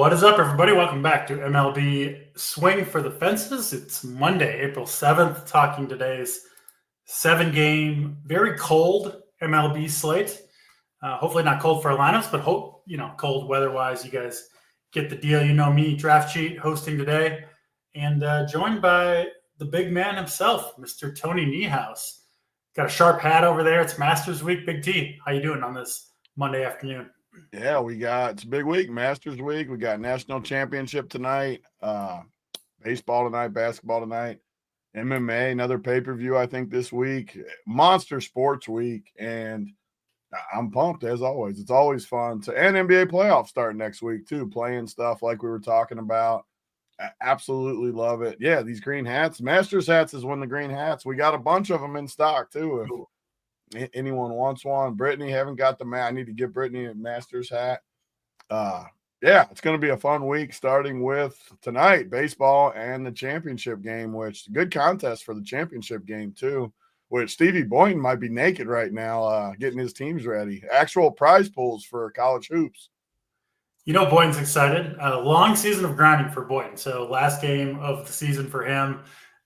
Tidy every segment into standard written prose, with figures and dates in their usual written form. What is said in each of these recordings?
What is up, everybody? Welcome back to MLB Swing for the Fences. It's Monday, April 7th, talking today's 7-game, very cold MLB slate. Hopefully not cold for our lineups, but cold weather-wise, you guys get the deal. You know me, Draft Cheat, hosting today, and joined by the big man himself, Mr. Tony Niehaus. Got a sharp hat over there. It's Masters Week. Big T, how you doing on this Monday afternoon? Yeah, it's a big week, Masters Week. We got National Championship tonight, baseball tonight, basketball tonight, MMA, another pay-per-view, I think, this week. Monster Sports Week, and I'm pumped, as always. It's always fun. And NBA playoffs start next week, too, playing stuff like we were talking about. I absolutely love it. Yeah, these green hats. Masters hats is one of the green hats. We got a bunch of them in stock, too, if anyone wants one. Brittany, haven't got the I need to get Brittany a Masters hat. Yeah, it's going to be a fun week, starting with tonight, baseball and the championship game, which good contest for the championship game, too, which Stevie Boynton might be naked right now getting his teams ready. Actual prize pools for college hoops. You know, Boynton's excited. Long season of grinding for Boynton. So last game of the season for him.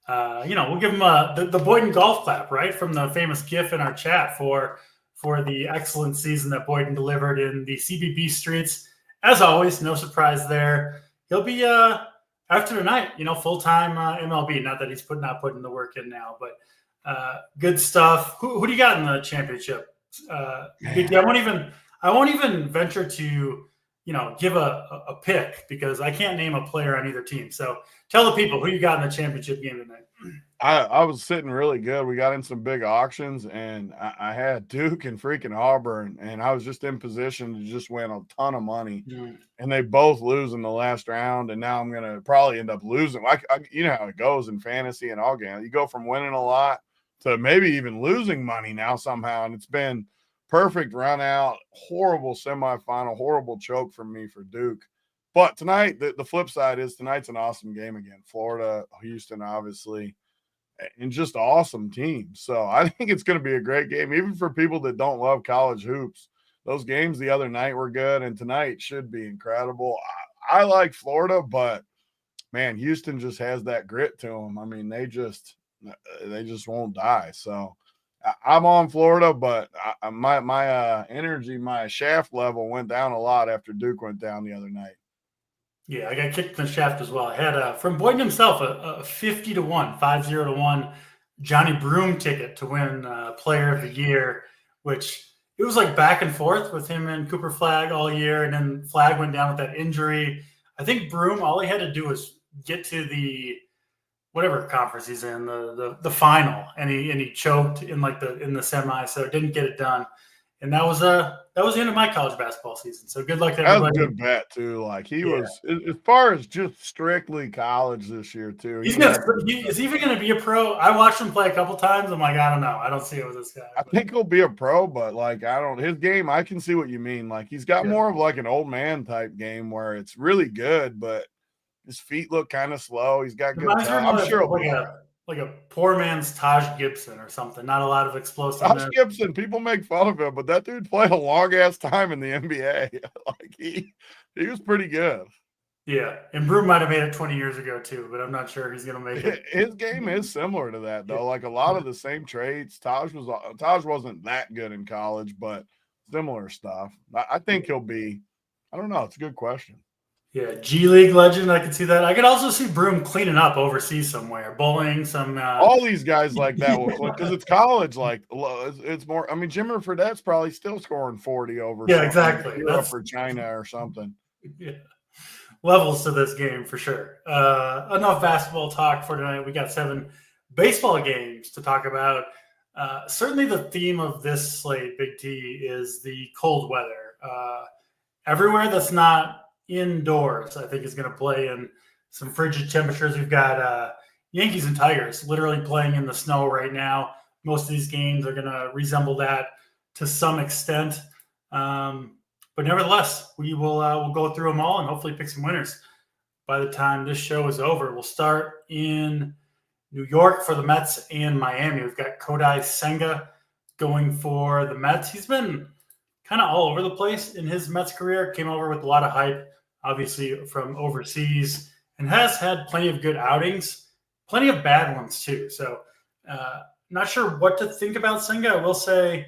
We'll give him the Boynton golf clap, right, from the famous GIF in our chat for the excellent season that Boynton delivered in the CBB streets. As always, no surprise there. He'll be after tonight, full-time MLB. Not that he's not putting the work in now, but good stuff. Who do you got in the championship? I won't even venture to give a pick because I can't name a player on either team. So tell the people who you got in the championship game tonight. I was sitting really good. We got in some big auctions, and I had Duke and freaking Auburn, and I was just in position to just win a ton of money. And they both lose in the last round, and now I'm going to probably end up losing. You know how it goes in fantasy and all games. You go from winning a lot to maybe even losing money now somehow, and it's been perfect run out, horrible semifinal, horrible choke from me for Duke. But tonight, the flip side is tonight's an awesome game again. Florida, Houston, obviously, and just awesome teams. So I think it's going to be a great game, even for people that don't love college hoops. Those games the other night were good, and tonight should be incredible. I like Florida, but, man, Houston just has that grit to them. I mean, they just won't die. So I'm on Florida, but my energy, my shaft level went down a lot after Duke went down the other night. Yeah, I got kicked in the shaft as well. I had from Boynton himself a 50-1 Johnny Broom ticket to win Player of the Year, which it was like back and forth with him and Cooper Flagg all year, and then Flagg went down with that injury. I think Broom, all he had to do was get to the whatever conference he's in, the final, and he choked in the semi, so didn't get it done. And that was the end of my college basketball season. So good luck to everybody. That was a good bet too. Like he was, as far as just strictly college this year too. Is he even going to be a pro? I watched him play a couple times. I'm like, I don't know. I don't see it with this guy. I think he'll be a pro, but his game. I can see what you mean. Like he's got more of like an old man type game where it's really good, but his feet look kind of slow. He's got good touch. I'm sure like a poor man's Taj Gibson or something. Not a lot of explosiveness. Taj Gibson, people make fun of him, but that dude played a long ass time in the NBA. He was pretty good. Yeah, and Broom might have made it 20 years ago too, but I'm not sure he's going to make it. His game is similar to that though. Like a lot of the same traits. Taj wasn't that good in college, but similar stuff. I think he'll be. I don't know. It's a good question. Yeah, G League legend. I could see that. I could also see Broom cleaning up overseas somewhere, bowling some. All these guys like that will click because it's college. Like it's more. I mean, Jimmer Fredette's probably still scoring 40 over. Yeah, exactly. Europe or China or something. Yeah, levels to this game for sure. Enough basketball talk for tonight. We got 7 baseball games to talk about. Certainly, the theme of this slate, Big T, is the cold weather. Everywhere that's not indoors, I think, is going to play in some frigid temperatures. We've got Yankees and Tigers literally playing in the snow right now. Most of these games are going to resemble that to some extent. But nevertheless, we'll go through them all and hopefully pick some winners by the time this show is over. We'll start in New York for the Mets and Miami. We've got Kodai Senga going for the Mets. He's been kind of all over the place in his Mets career. Came over with a lot of hype. obviously from overseas, and has had plenty of good outings, plenty of bad ones too. So not sure what to think about Sanga. I will say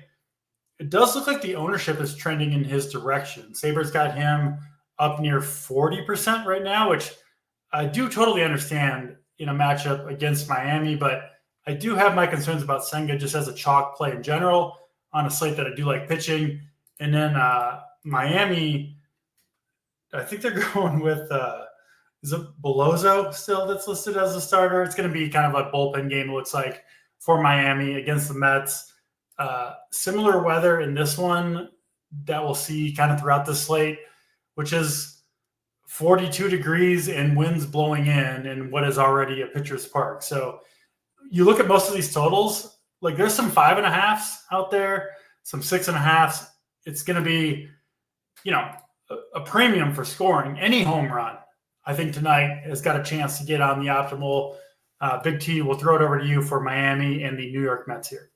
it does look like the ownership is trending in his direction. Sabres got him up near 40% right now, which I do totally understand in a matchup against Miami, but I do have my concerns about Sanga just as a chalk play in general on a slate that I do like pitching. And then Miami, I think they're going with is it Belozo still that's listed as a starter? It's going to be kind of a bullpen game, it looks like, for Miami against the Mets. Similar weather in this one that we'll see kind of throughout the slate, which is 42 degrees and winds blowing in what is already a pitcher's park. So you look at most of these totals, like there's some 5.5s out there, some 6.5s. It's going to be, a premium for scoring. Any home run, I think tonight has got a chance to get on the optimal. Big T, we'll throw it over to you for Miami and the New York Mets here.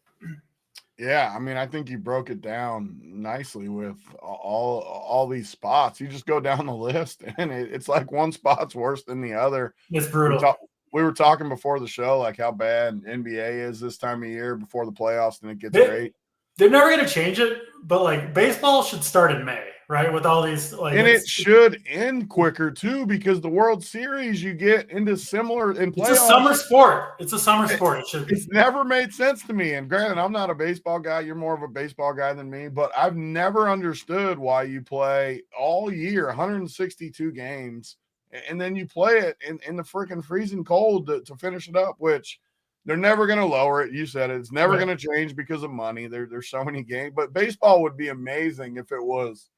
Yeah, I mean, I think you broke it down nicely with all these spots. You just go down the list, and it's like one spot's worse than the other. It's brutal. We were talking before the show, like how bad NBA is this time of year before the playoffs, and it gets great. They're never going to change it, but like baseball should start in May, right? With all these, and it should end quicker too, because the World Series you get into similar in playoffs. It's a summer sport. It's a summer sport. It should be. It's never made sense to me. And granted, I'm not a baseball guy. You're more of a baseball guy than me, but I've never understood why you play all year, 162 games, and then you play it in the freaking freezing cold to finish it up, which they're never going to lower it. You said it. It's never going to change because of money. There's so many games. But baseball would be amazing if it was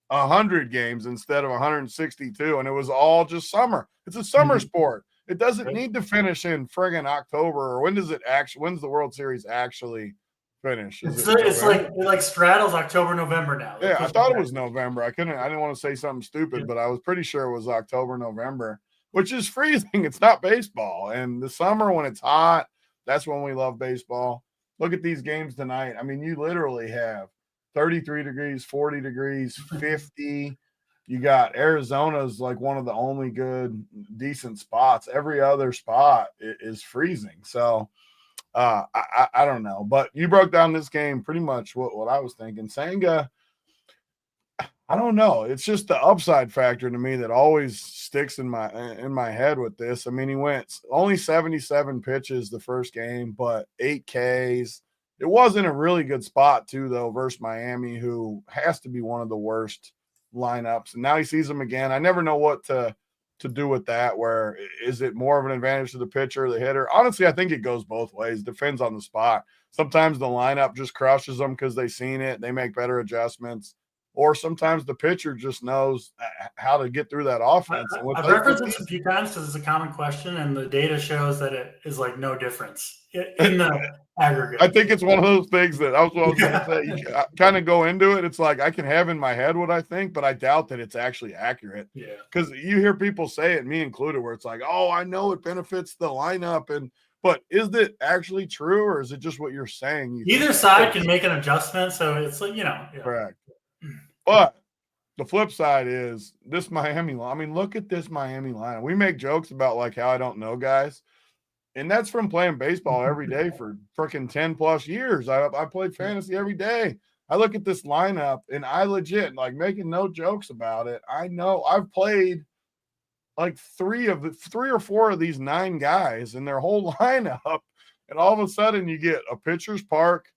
100 games instead of 162, and it was all just summer. It's a summer sport. It doesn't need to finish in friggin' October. Or when's the World Series actually finish? It's like straddles October, November now. Yeah, I thought it was November. I didn't want to say something stupid, but I was pretty sure it was October, November, which is freezing. It's not baseball. And the summer when it's hot, that's when we love baseball. Look at these games tonight. I mean, you literally have 33 degrees, 40 degrees, 50. You got Arizona's like one of the only good, decent spots. Every other spot is freezing. So I don't know. But you broke down this game pretty much what I was thinking. Sanga, I don't know. It's just the upside factor to me that always sticks in my head with this. I mean, he went only 77 pitches the first game, but 8 Ks. It wasn't a really good spot too, though, versus Miami, who has to be one of the worst lineups. And now he sees them again. I never know what to do with that. Where is it more of an advantage to the pitcher or the hitter? Honestly, I think it goes both ways. Depends on the spot. Sometimes the lineup just crushes them because they've seen it. They make better adjustments. Or sometimes the pitcher just knows how to get through that offense. I've referenced this a few times because it's a common question, and the data shows that it is like no difference in the aggregate. I think it's one of those things that I was going to say. You kind of go into it. It's like I can have in my head what I think, but I doubt that it's actually accurate. Yeah. Because you hear people say it, me included, where it's like, oh, I know it benefits the lineup. But is it actually true, or is it just what you're saying? Either side can make an adjustment. So it's like, Correct. But the flip side is this Miami line. I mean, look at this Miami line. We make jokes about like how I don't know guys. And that's from playing baseball every day for freaking 10 plus years. I played fantasy every day. I look at this lineup and I legit, like, making no jokes about it. I know I've played like three or four of these 9 guys in their whole lineup. And all of a sudden you get a pitcher's park,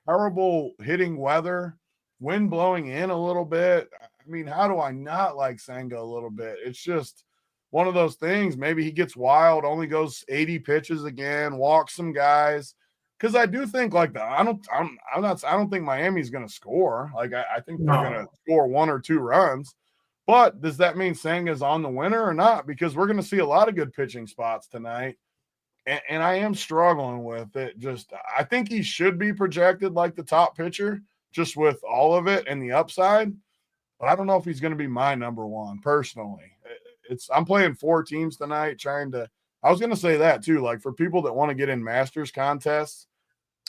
terrible hitting weather, wind blowing in a little bit. I mean, how do I not like Sanga a little bit? It's just one of those things. Maybe he gets wild, only goes 80 pitches again, walks some guys. Because I do think like I don't think Miami's going to score. Like I think they're going to score 1 or 2 runs. But does that mean Sanga's on the winner or not? Because we're going to see a lot of good pitching spots tonight. And I am struggling with it. Just I think he should be projected like the top pitcher, just with all of it and the upside. But I don't know if he's going to be my number one personally. I'm playing 4 teams tonight I was going to say that too. Like for people that want to get in Masters contests,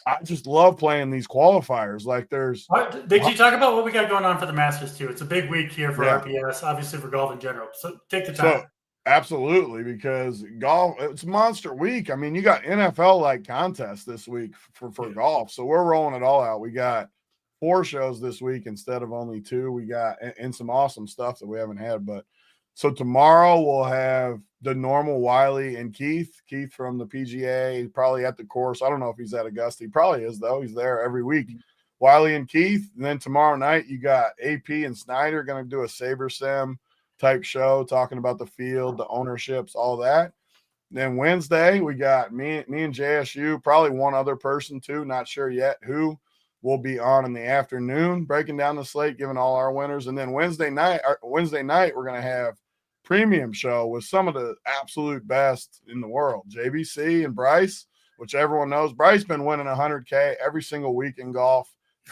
I just love playing these qualifiers. Like there's Did you talk about what we got going on for the Masters too? It's a big week here for Yeah. RPS, obviously for golf in general. So take the time. So absolutely, because golf, it's monster week. I mean, you got NFL like contests this week for golf. So we're rolling it all out. We got 4 shows this week instead of only 2. We got and some awesome stuff that we haven't had. But so tomorrow we'll have the normal Wiley and Keith from the PGA, probably at the course. I don't know if he's at Augusta. He probably is, though. He's there every week. Wiley and Keith. And then tomorrow night, you got AP and Snyder going to do a Saber Sim type show talking about the field, the ownerships, all that. And then Wednesday, we got me and JSU, probably one other person too, not sure yet who will be on in the afternoon, breaking down the slate, giving all our winners. And then Wednesday night, we're going to have premium show with some of the absolute best in the world, JBC and Bryce, which everyone knows. Bryce been winning 100K every single week in golf,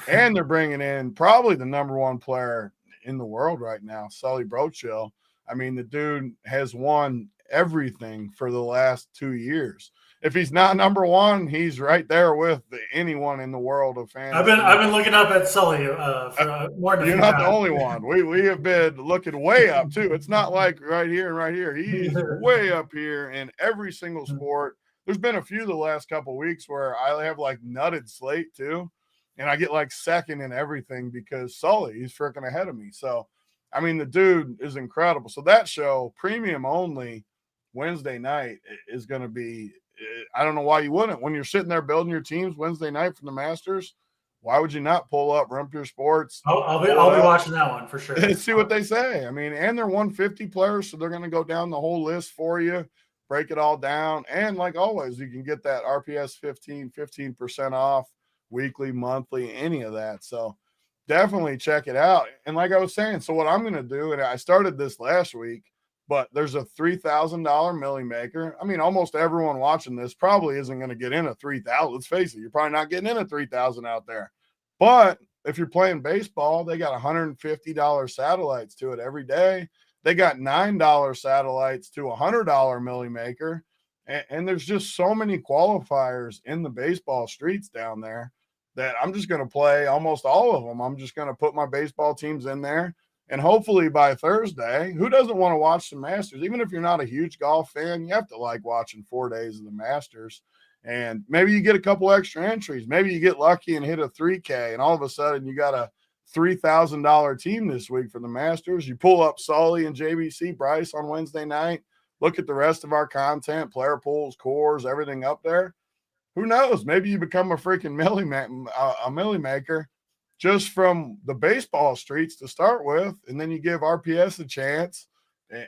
and they're bringing in probably the number 1 player in the world right now, Sully Brochill. I mean, the dude has won everything for the last 2 years. If he's not number 1, he's right there with anyone in the world of fans. I've been looking up at Sully for more than you're not the only one. We have been looking way up too. It's not like right here and right here. He's way up here in every single sport. There's been a few the last couple of weeks where I have like nutted slate too, and I get like second in everything because Sully, he's freaking ahead of me. So, I mean, the dude is incredible. So that show, premium only, Wednesday night is going to be. I don't know why you wouldn't. When you're sitting there building your teams Wednesday night for the Masters, why would you not pull up Run Pure Sports? I'll be watching that one for sure. And see what they say. I mean, and they're 150 players, so they're going to go down the whole list for you, break it all down. And like always, you can get that RPS 15% off weekly, monthly, any of that. So definitely check it out. And like I was saying, so what I'm going to do, and I started this last week, but there's a $3,000 Millie Maker. I mean, almost everyone watching this probably isn't going to get in a 3,000. Let's face it, you're probably not getting in a 3,000 out there. But if you're playing baseball, they got $150 satellites to it every day. They got $9 satellites to $100 Millie Maker. And there's just so many qualifiers in the baseball streets down there that I'm just going to play almost all of them. I'm just going to put my baseball teams in there. And hopefully by Thursday, who doesn't want to watch the Masters? Even if you're not a huge golf fan, you have to like watching 4 days of the Masters. And maybe you get a couple extra entries. Maybe you get lucky and hit a 3K, and all of a sudden you got a $3,000 team this week for the Masters. You pull up Sully and JBC Bryce on Wednesday night. Look at the rest of our content, player pools, cores, everything up there. Who knows? Maybe you become a freaking Millie Maker just from the baseball streets to start with, and then you give RPS a chance,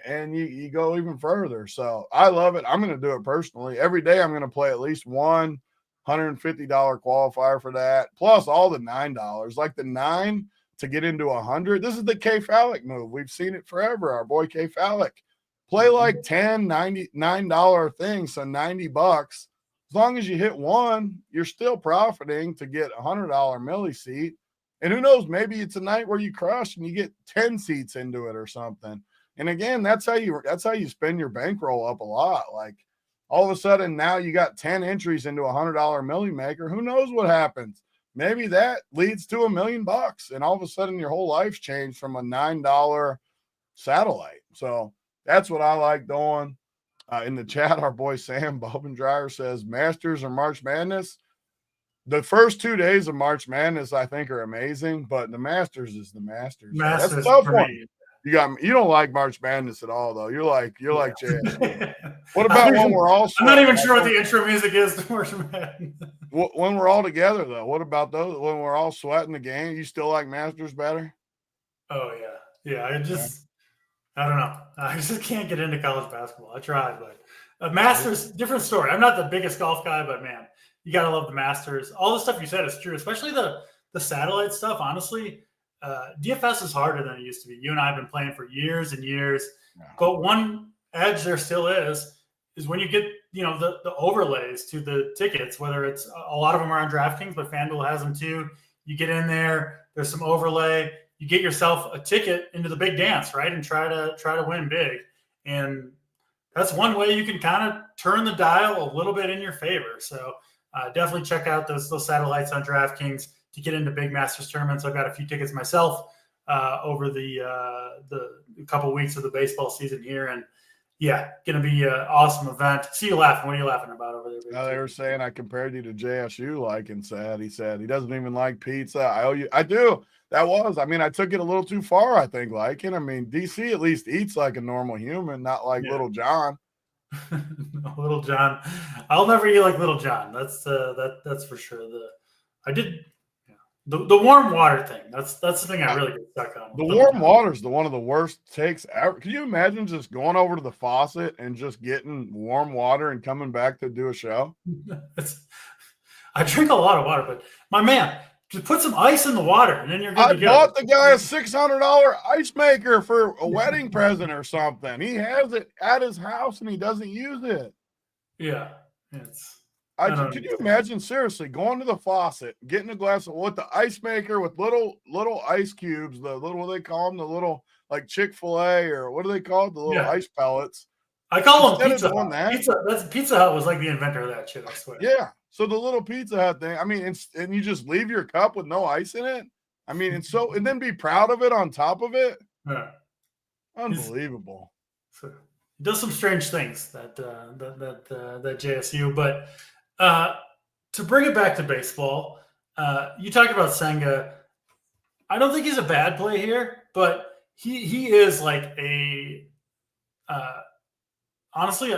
and you go even further. So I love it. I'm going to do it personally. Every day I'm going to play at least one $150 qualifier for that, plus all the $9. Like the 9 to get into 100. This is the K Fallick move. We've seen it forever. Our boy K Fallick. Play like $10, $99 things, so $90. As long as you hit one, you're still profiting to get a $100 Millie seat. And who knows, maybe it's a night where you crush and you get 10 seats into it or something. And again, that's how you spend your bankroll up a lot. Like all of a sudden now you got 10 entries into a $100 Millie Maker. Who knows what happens? Maybe that leads to $1 million, and all of a sudden your whole life's changed from a $9 satellite. So that's what I like doing. In the chat, our boy Sam Bobendreyer says Masters or March Madness. The first 2 days of March Madness, I think, are amazing, but the Masters is the Masters. That's a tough one. You don't like March Madness at all, though. You're like Jay. What about when we're all? I'm not even sure what the intro music is to March Madness. When we're all together, though, what about those? When we're all sweating the game, you still like Masters better? Oh yeah. I don't know. I just can't get into college basketball. I tried, but Masters, different story. I'm not the biggest golf guy, but man, you got to love the Masters. All the stuff you said is true, especially the satellite stuff. Honestly, DFS is harder than it used to be. You and I have been playing for years and years. Yeah. But one edge there still is when you get, the overlays to the tickets, whether it's a lot of them are on DraftKings, but FanDuel has them too. You get in there, there's some overlay. You get yourself a ticket into the big dance, right? And try to win big. And that's one way you can kind of turn the dial a little bit in your favor. So definitely check out those satellites on DraftKings to get into big Masters tournaments. I've got a few tickets myself over the couple weeks of the baseball season here, and yeah, going to be an awesome event. See you laughing. What are you laughing about over there? They were saying I compared you to JSU, he said he doesn't even like pizza. I owe you. I do. I took it a little too far, I think, liking. DC at least eats like a normal human, not like Little John. Little John. I'll never eat like Little John. That's for sure. The warm water thing. That's the thing I really get stuck on. The warm water is one of the worst takes ever. Can you imagine just going over to the faucet and just getting warm water and coming back to do a show? I drink a lot of water, but my man, just put some ice in the water and then you're good to go. I bought the guy a $600 ice maker for a wedding present or something. He has it at his house and he doesn't use it. Yeah, can you imagine, seriously, going to the faucet, getting a glass with the ice maker with little ice cubes, what do they call them? The little, like Chick-fil-A, or what do they call it? The little ice pellets. I call them Pizza Hut. Pizza Hut was like the inventor of that shit, I swear. Yeah. So the little Pizza Hut thing, and you just leave your cup with no ice in it. And then be proud of it on top of it. Yeah. Unbelievable. He does some strange things that JSU, but to bring it back to baseball, you talked about Sanga. I don't think he's a bad play here, but he is like honestly,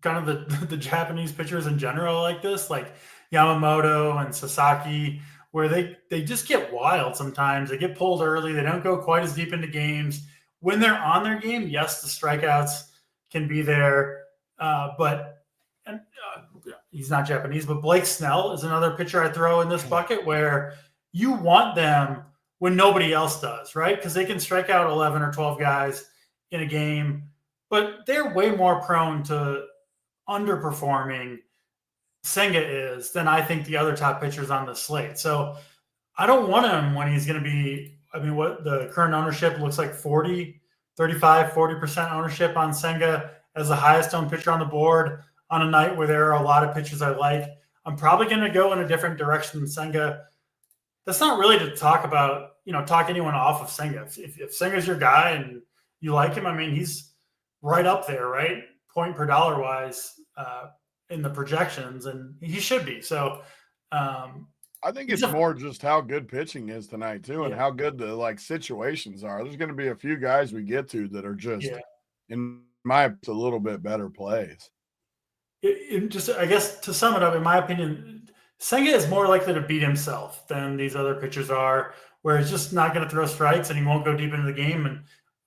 kind of the Japanese pitchers in general like this, like Yamamoto and Sasaki, where they just get wild sometimes. They get pulled early. They don't go quite as deep into games. When they're on their game, yes, the strikeouts can be there, but he's not Japanese. But Blake Snell is another pitcher I throw in this bucket where you want them when nobody else does, right? Because they can strike out 11 or 12 guys in a game, but they're way more prone to underperforming, Sanga is, than I think the other top pitchers on the slate. So I don't want him when he's going to be, what the current ownership looks like 40% ownership on Sanga as the highest owned pitcher on the board on a night where there are a lot of pitchers I like. I'm probably going to go in a different direction than Sanga. That's not really to talk about, talk anyone off of Sanga. If Sanga's your guy and you like him, he's right up there, right? Point per dollar wise in the projections, and he should be. So I think it's more just how good pitching is tonight too, and how good the situations are. There's going to be a few guys we get to that are just, in my opinion, a little bit better plays. I guess to sum it up, in my opinion, Sanga is more likely to beat himself than these other pitchers are, where he's just not going to throw strikes and he won't go deep into the game. And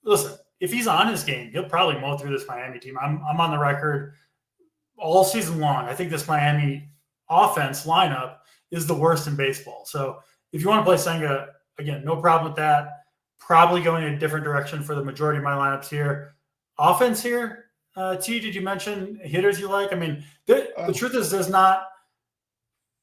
listen, if he's on his game, he'll probably mow through this Miami team. I'm on the record all season long. I think this Miami offense lineup is the worst in baseball. So if you want to play Sanga, again, no problem with that. Probably going in a different direction for the majority of my lineups here. Offense here, T, did you mention hitters you like? The truth is there's not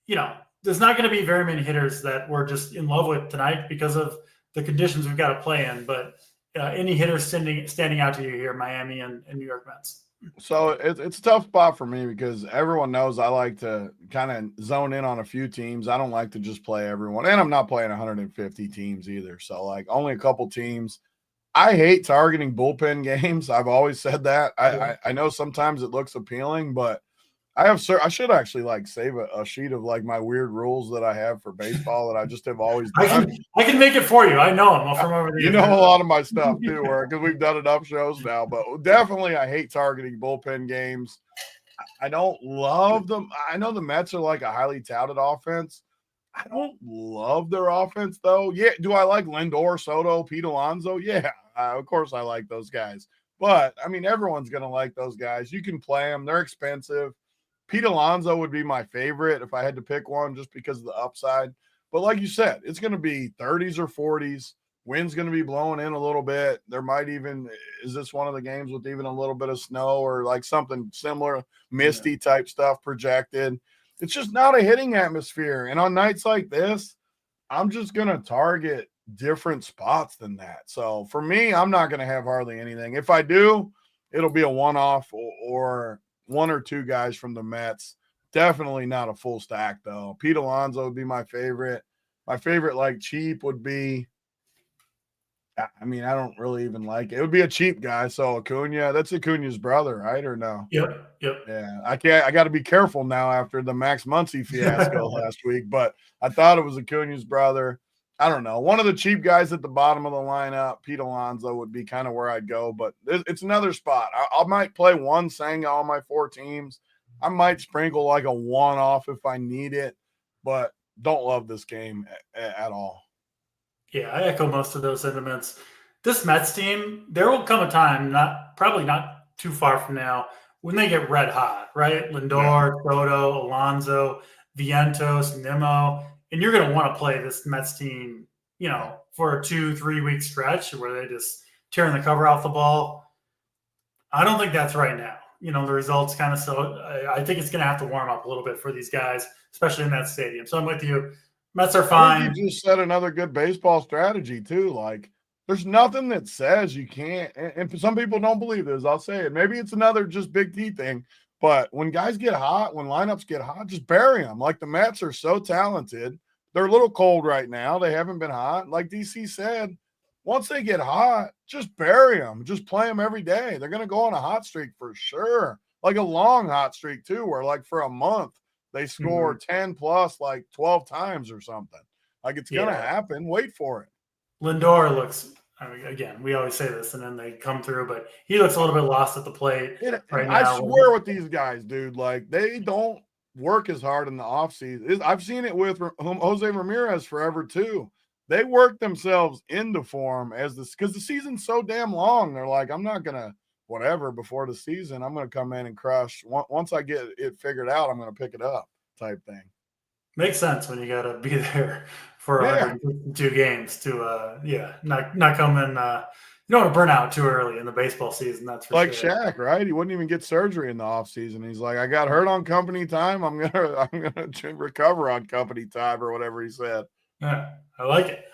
going to be very many hitters that we're just in love with tonight because of the conditions we've got to play in. But any hitters standing out to you here, Miami and New York Mets? So it's a tough spot for me because everyone knows I like to kind of zone in on a few teams. I don't like to just play everyone, and I'm not playing 150 teams either. So only a couple teams. I hate targeting bullpen games. I've always said that. I know sometimes it looks appealing, but I should actually save a sheet of my weird rules that I have for baseball that I just have always done. I can make it for you. I know them from over there. You know a lot of my stuff too, because we've done enough shows now. But definitely, I hate targeting bullpen games. I don't love them. I know the Mets are a highly touted offense. I don't love their offense though. Yeah, do I like Lindor, Soto, Pete Alonso? Yeah, of course I like those guys. But everyone's gonna like those guys. You can play them. They're expensive. Pete Alonso would be my favorite if I had to pick one just because of the upside. But like you said, it's going to be 30s or 40s. Wind's going to be blowing in a little bit. There might even – is this one of the games with even a little bit of snow or something similar, misty type stuff projected? It's just not a hitting atmosphere. And on nights like this, I'm just going to target different spots than that. So for me, I'm not going to have hardly anything. If I do, it'll be a one-off or one or two guys from the Mets Definitely not a full stack, though. Pete Alonso would be my favorite. My favorite, like, cheap would be – I mean, I don't really even like it. It would be a cheap guy. So Acuna, that's Acuna's brother, right? Or no? Yep. Yeah. I got to be careful now after the Max Muncy fiasco last week, but I thought it was Acuna's brother. I don't know. One of the cheap guys at the bottom of the lineup, Pete Alonso, would be kind of where I'd go, but it's another spot. I might play one Sanga on my 4 teams. I might sprinkle like a one-off if I need it, but don't love this game at all. Yeah, I echo most of those sentiments. This Mets team, there will come a time, probably not too far from now, when they get red hot, right? Lindor, Soto, Alonso, Vientos, Nimmo, and you're going to want to play this Mets team, for a 2-3 week stretch where they just tearing the cover off the ball. I don't think that's right now. The results kind of I think it's going to have to warm up a little bit for these guys, especially in that stadium. So I'm with you. Mets are fine. I think you just said another good baseball strategy too. Like, there's nothing that says you can't. And some people don't believe this. I'll say it. Maybe it's another just Big T thing. But when guys get hot, when lineups get hot, just bury them. Like, the Mets are so talented. They're a little cold right now. They haven't been hot. Like DC said, once they get hot, just bury them. Just play them every day. They're going to go on a hot streak for sure. Like a long hot streak too, where like for a month, they score 10 plus like 12 times or something. Like, it's going to happen. Wait for it. Lindor looks, again, we always say this and then they come through, but he looks a little bit lost at the plate right now. I swear with these guys, dude, like, they don't work as hard in the offseason. I've seen it with Jose Ramirez forever too. They work themselves into form because the season's so damn long. They're like, I'm not going to whatever before the season. I'm going to come in and crush. Once I get it figured out, I'm going to pick it up type thing. Makes sense when you got to be there for 152 games to, not come in. You don't want to burn out too early in the baseball season. That's for like sure. Shaq, right? He wouldn't even get surgery in the off season. He's like, I got hurt on company time. I'm gonna recover on company time, or whatever he said. Yeah, I like it.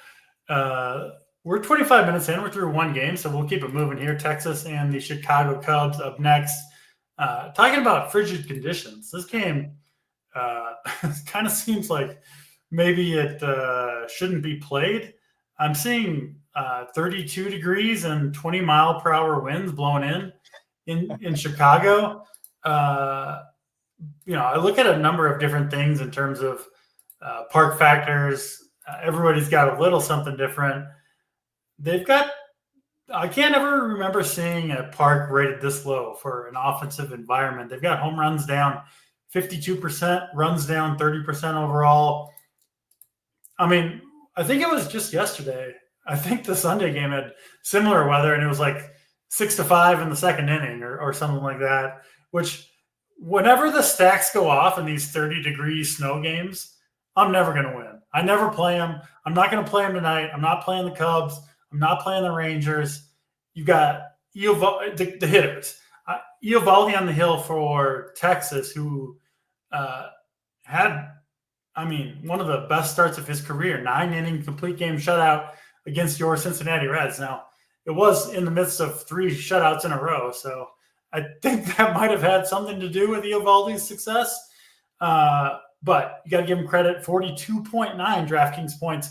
We're 25 minutes in. We're through one game, so we'll keep it moving here. Texas and the Chicago Cubs up next. Talking about frigid conditions, this game kind of seems like maybe it shouldn't be played. I'm seeing 32 degrees and 20-mile-per-hour winds blowing in Chicago. I look at a number of different things in terms of park factors. Everybody's got a little something different. I can't ever remember seeing a park rated this low for an offensive environment. They've got home runs down 52%, runs down 30% overall. I mean, I think it was just yesterday. I think the Sunday game had similar weather, and it was like 6-5 in the second inning or something like that, which whenever the stacks go off in these 30-degree snow games, I'm never going to win. I never play them. I'm not going to play them tonight. I'm not playing the Cubs. I'm not playing the Rangers. You got the hitters. Eovaldi on the hill for Texas, who had, one of the best starts of his career, 9-inning complete game shutout against your Cincinnati Reds. Now, it was in the midst of 3 shutouts in a row, so I think that might have had something to do with Eovaldi's success. But you got to give him credit, 42.9 DraftKings points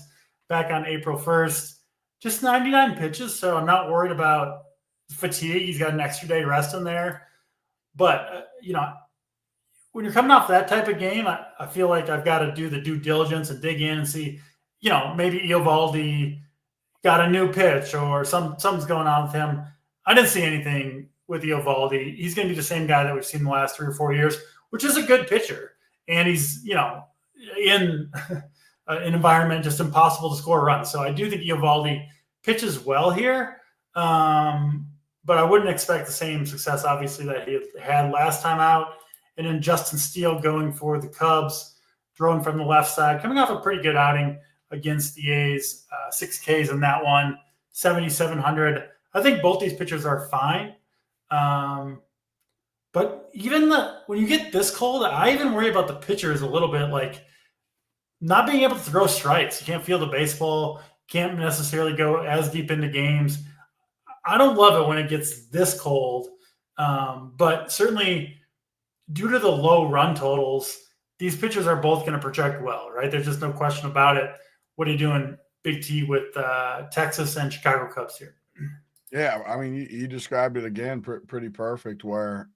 back on April 1st. Just 99 pitches, so I'm not worried about fatigue. He's got an extra day rest in there. But, when you're coming off that type of game, I feel like I've got to do the due diligence and dig in and see, maybe Eovaldi got a new pitch or something's going on with him. I didn't see anything with Eovaldi. He's going to be the same guy that we've seen the last 3 or 4 years, which is a good pitcher. And he's, in an environment just impossible to score runs. So I do think Eovaldi pitches well here, but I wouldn't expect the same success, obviously, that he had last time out. And then Justin Steele going for the Cubs, throwing from the left side, coming off a pretty good outing against the A's, 6 Ks in that one, 7,700. I think both these pitchers are fine. But even when you get this cold, I even worry about the pitchers a little bit, like not being able to throw strikes. You can't feel the baseball, can't necessarily go as deep into games. I don't love it when it gets this cold, but certainly due to the low run totals, these pitchers are both going to project well, right? There's just no question about it. What are you doing, Big T, with Texas and Chicago Cubs here? Yeah, I mean, you described it again pretty perfect, where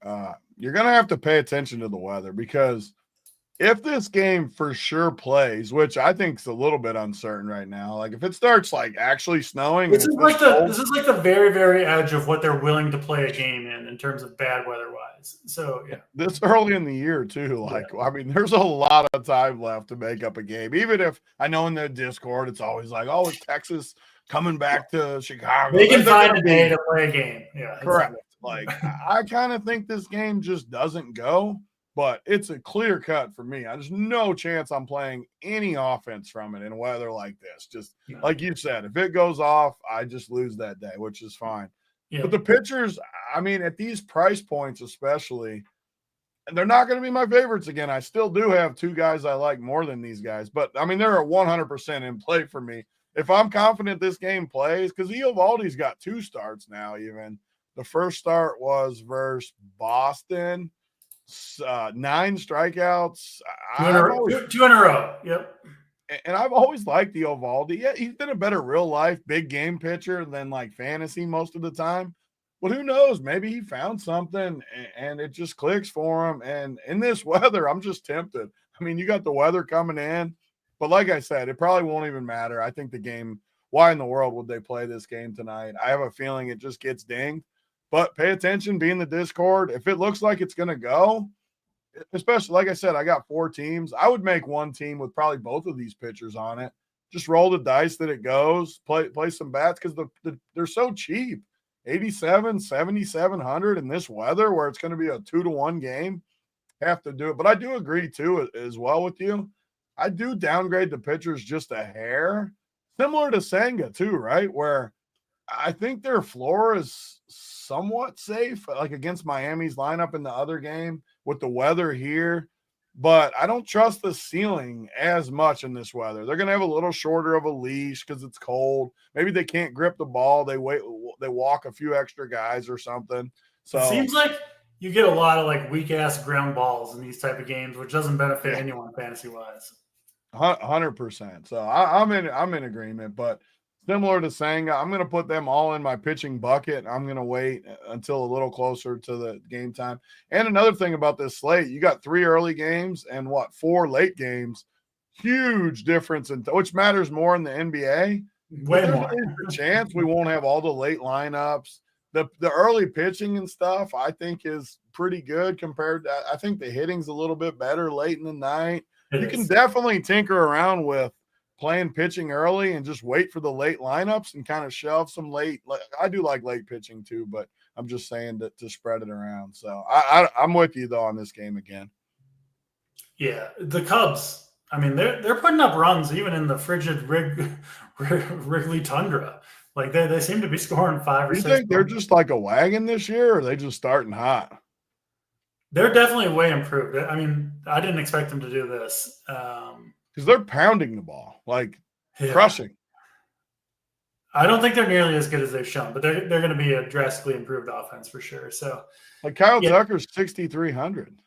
you're going to have to pay attention to the weather, because if this game for sure plays, which I think is a little bit uncertain right now, like if it starts like actually snowing, this is like the very, very edge of what they're willing to play a game in terms of bad weather wise. So yeah, this early in the year too. Like, I mean, there's a lot of time left to make up a game. Even if I know in the Discord, it's always like, oh, it's Texas coming back to Chicago. They can find a day to play a game. Yeah, correct. Exactly. Like, I kind of think this game just doesn't go. But it's a clear cut for me. There's no chance I'm playing any offense from it in weather like this. Just like you said, if it goes off, I just lose that day, which is fine. Yeah. But the pitchers, I mean, at these price points especially, they're not going to be my favorites again. I still do have two guys I like more than these guys. But, I mean, they're 100% in play for me. If I'm confident this game plays, because Eovaldi's got 2 starts now even. The first start was versus Boston. 9 strikeouts. 2 in a row. Yep. And I've always liked the Eovaldi. Yeah, he's been a better real life big game pitcher than like fantasy most of the time. But who knows? Maybe he found something and it just clicks for him. And in this weather, I'm just tempted. I mean, you got the weather coming in, but like I said, it probably won't even matter. I think the game, why in the world would they play this game tonight? I have a feeling it just gets dinged. But pay attention, be in the Discord. If it looks like it's going to go, especially, like I said, I got 4 teams. I would make one team with probably both of these pitchers on it. Just roll the dice that it goes, play some bats, because they're so cheap. 87, 7,700 in this weather where it's going to be a 2-1 game. Have to do it. But I do agree, too, as well with you. I do downgrade the pitchers just a hair, similar to Sanga, too, right? Where I think their floor is somewhat safe, like against Miami's lineup in the other game with the weather here, but I don't trust the ceiling as much in this weather. They're going to have a little shorter of a leash because it's cold. Maybe they can't grip the ball. They walk a few extra guys or something. So it seems like you get a lot of like weak ass ground balls in these type of games, which doesn't benefit anyone fantasy wise. 100%. So I'm in agreement, but similar to Sanga, I'm going to put them all in my pitching bucket. I'm going to wait until a little closer to the game time. And another thing about this slate, you got 3 early games and 4 late games. Huge difference, which matters more in the NBA. Way more. There's a chance we won't have all the late lineups. The early pitching and stuff, I think, is pretty good compared to, I think the hitting's a little bit better late in the night. You can definitely tinker around with playing pitching early and just wait for the late lineups and kind of shelve some late. I do like late pitching too, but I'm just saying to spread it around. So I'm with you though on this game again. Yeah, the Cubs. I mean, they're putting up runs even in the frigid Wrigley tundra. Like they seem to be scoring 5 or 6. You think they're just like a wagon this year, or are they just starting hot? They're definitely way improved. I mean, I didn't expect them to do this. Because they're pounding the ball, like crushing. I don't think they're nearly as good as they've shown, but they're going to be a drastically improved offense for sure. So, like Kyle Tucker's 6,300.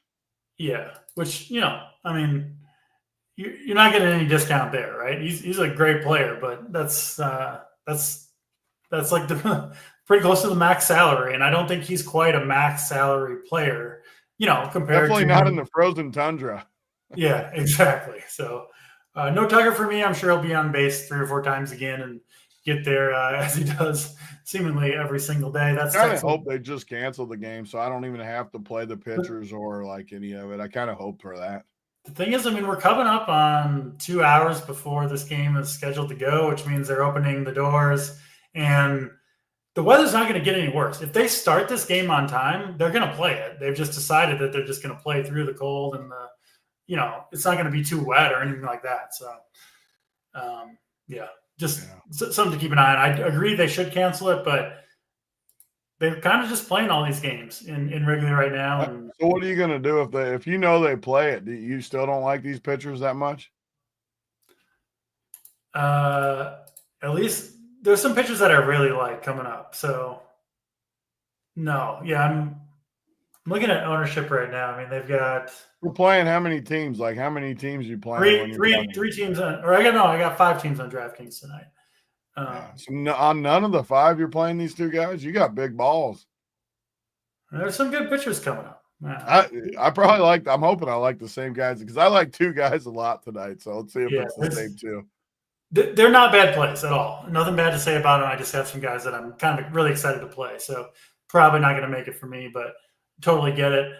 Yeah, which I mean, you're not getting any discount there, right? He's a great player, but that's like pretty close to the max salary, and I don't think he's quite a max salary player. Compared definitely to not in the frozen tundra. Yeah, exactly. So no Tucker for me. I'm sure he'll be on base 3 or 4 times again and get there as he does seemingly every single day. That's I kind of hope they just cancel the game so I don't even have to play the pitchers or like any of it. I kind of hope for that. The thing is, I mean, we're coming up on 2 hours before this game is scheduled to go, which means they're opening the doors, and the weather's not going to get any worse. If they start this game on time, they're going to play it. They've just decided that they're just going to play through the cold and it's not going to be too wet or anything like that. So, something to keep an eye on. I agree they should cancel it, but they're kind of just playing all these games in Wrigley right now. And, so what are you going to do if they play it? Do you still don't like these pitchers that much? At least there's some pitchers that I really like coming up. So, no, yeah, I'm looking at ownership right now. I mean, they've got We're playing how many teams? Like how many teams you playing when you're playing? three teams on, or I got 5 teams on DraftKings tonight. Yeah. So on none of the 5 you're playing these two guys, you got big balls. There's some good pitchers coming up. I probably I'm hoping I like the same guys because I like 2 guys a lot tonight. So let's see if it's the same 2. They're not bad plays at all. Nothing bad to say about them. I just have some guys that I'm kind of really excited to play. So probably not going to make it for me, but totally get it.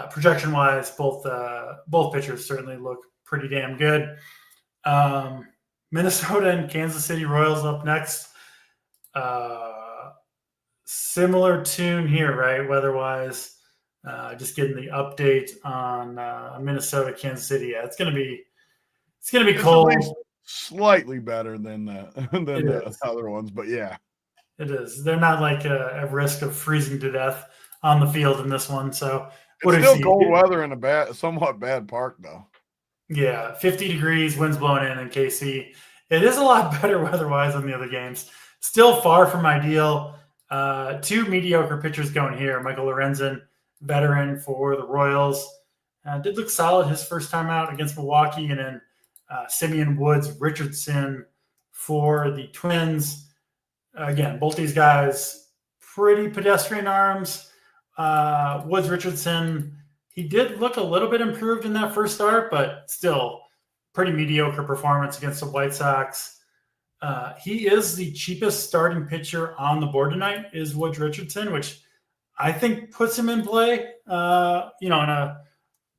Projection-wise, both pitchers certainly look pretty damn good. Minnesota and Kansas City Royals up next. Similar tune here, right? Weather-wise, just getting the update on Minnesota, Kansas City. Yeah, it's gonna be cold. Slightly better than the other ones, but yeah, it is. They're not like at risk of freezing to death on the field in this one. So it's still cold weather in a somewhat bad park, though. Yeah, 50 degrees, winds blowing in KC. It is a lot better weather-wise than the other games. Still far from ideal. 2 mediocre pitchers going here. Michael Lorenzen, veteran for the Royals, did look solid his first time out against Milwaukee, and then Simeon Woods Richardson for the Twins. Again, both these guys, pretty pedestrian arms. Woods Richardson, he did look a little bit improved in that first start, but still pretty mediocre performance against the White Sox. He is the cheapest starting pitcher on the board tonight, is Woods Richardson, which I think puts him in play, in a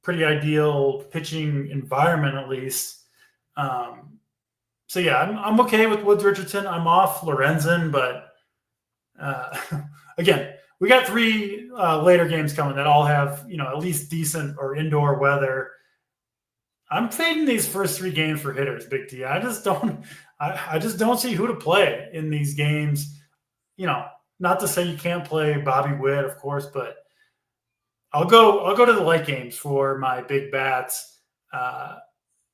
pretty ideal pitching environment at least. So yeah, I'm okay with Woods Richardson. I'm off Lorenzen, but again, we got 3 later games coming that all have at least decent or indoor weather. I'm fading these first 3 games for hitters, Big T. I just don't see who to play in these games. Not to say you can't play Bobby Witt, of course, but I'll go to the light games for my big bats.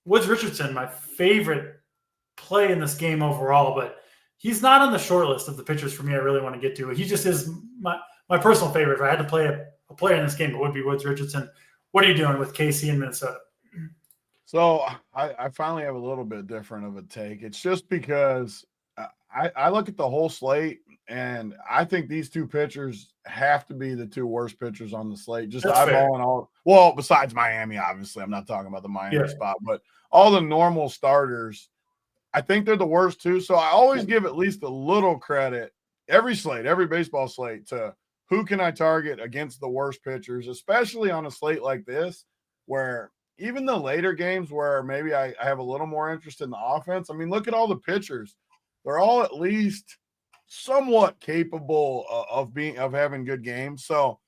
Woods Richardson, my favorite play in this game overall, but he's not on the short list of the pitchers for me I really want to get to. He just is my personal favorite. If I had to play a player in this game, it would be Woods Richardson. What are you doing with KC in Minnesota? So I finally have a little bit different of a take. It's just because I look at the whole slate, and I think these 2 pitchers have to be the 2 worst pitchers on the slate. Just eyeballing all. Well, besides Miami, obviously, I'm not talking about the Miami spot, but all the normal starters, I think they're the worst too. So I always give at least a little credit every slate, every baseball slate, to who can I target against the worst pitchers, especially on a slate like this, where even the later games where maybe I have a little more interest in the offense. I mean, look at all the pitchers. They're all at least somewhat capable of having good games. So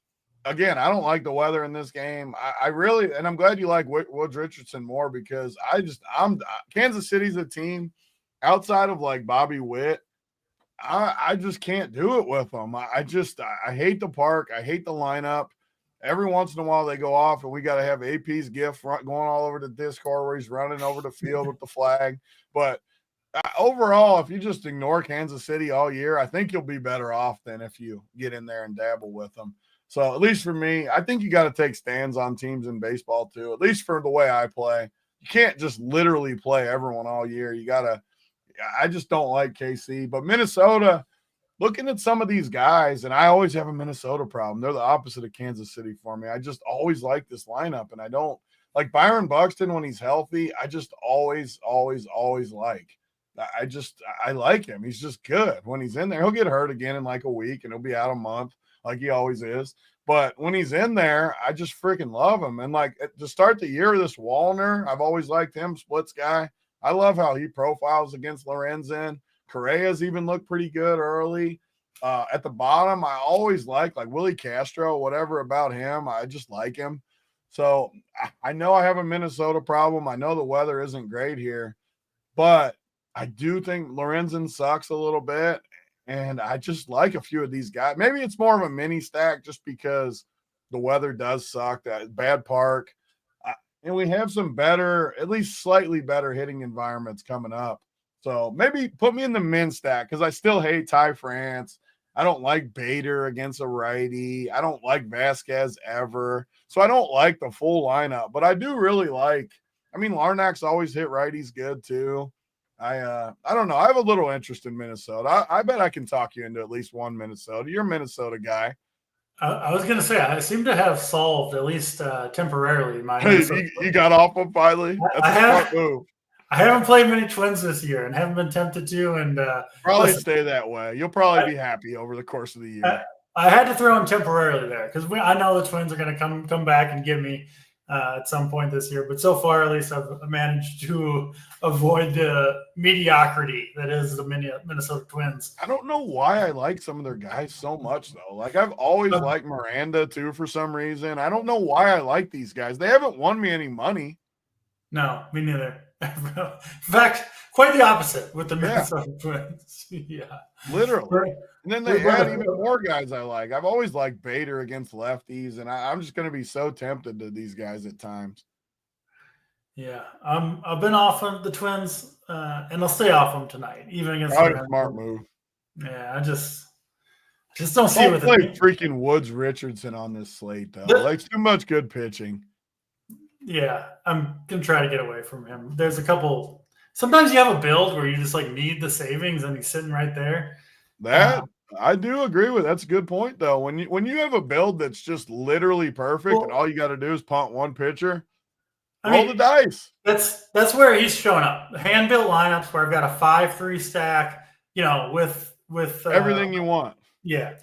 again, I don't like the weather in this game. I really, and I'm glad you like Woods Richardson more, because Kansas City's a team outside of like Bobby Witt. I just can't do it with them. I hate the park. I hate the lineup. Every once in a while they go off, and we got to have AP's gift going all over the Discord where he's running over the field with the flag. But overall, if you just ignore Kansas City all year, I think you'll be better off than if you get in there and dabble with them. So at least for me, I think you got to take stands on teams in baseball too, at least for the way I play. You can't just literally play everyone all year. I just don't like KC. But Minnesota, looking at some of these guys, and I always have a Minnesota problem. They're the opposite of Kansas City for me. I just always like this lineup, and I don't like Byron Buxton when he's healthy. I just always like. I like him. He's just good. When he's in there, he'll get hurt again in like a week, and he'll be out a month like he always is. But when he's in there, I just freaking love him. And like to start the year, this Wallner, I've always liked him, splits guy. I love how he profiles against Lorenzen. Correa's even looked pretty good early. At the bottom, I always like Willie Castro, whatever about him. I just like him. So I know I have a Minnesota problem. I know the weather isn't great here, but I do think Lorenzen sucks a little bit. And I just like a few of these guys. Maybe it's more of a mini stack just because the weather does suck. That bad park. And we have some better, at least slightly better hitting environments coming up. So maybe put me in the min stack because I still hate Ty France. I don't like Bader against a righty. I don't like Vasquez ever. So I don't like the full lineup, but I do really like, I mean, Larnach's always hit righties good too. I don't know. I have a little interest in Minnesota. I bet I can talk you into at least one Minnesota. You're a Minnesota guy. I was going to say, I seem to have solved, at least temporarily, my Hey, Minnesota. you got off them finally? That's a smart move. I haven't played many Twins this year and haven't been tempted to. And probably stay that way. You'll probably be happy over the course of the year. I had to throw in temporarily there because I know the Twins are going to come back and give me at some point this year. But so far, at least, I've managed to avoid the mediocrity that is the Minnesota Twins. I don't know why I like some of their guys so much, though. Like, I've always liked Miranda, too, for some reason. I don't know why I like these guys. They haven't won me any money. No, me neither. In fact, quite the opposite with the Minnesota Twins. Yeah. Literally. And then they had even more guys I like. I've always liked Bader against lefties, and I'm just going to be so tempted to these guys at times. Yeah. I've been off of the Twins, and I'll stay off them tonight, even against the smart move. Yeah, I just don't see it with play freaking Woods Richardson on this slate, though. Like, too much good pitching. Yeah, I'm going to try to get away from him. There's a couple – sometimes you have a build where you just, like, need the savings and he's sitting right there. That I do agree with. That's a good point, though. When you have a build that's just literally perfect and all you got to do is punt one pitcher, roll the dice. That's where he's showing up. Hand-built lineups where I've got a 5-3 stack, with everything you want. Yeah.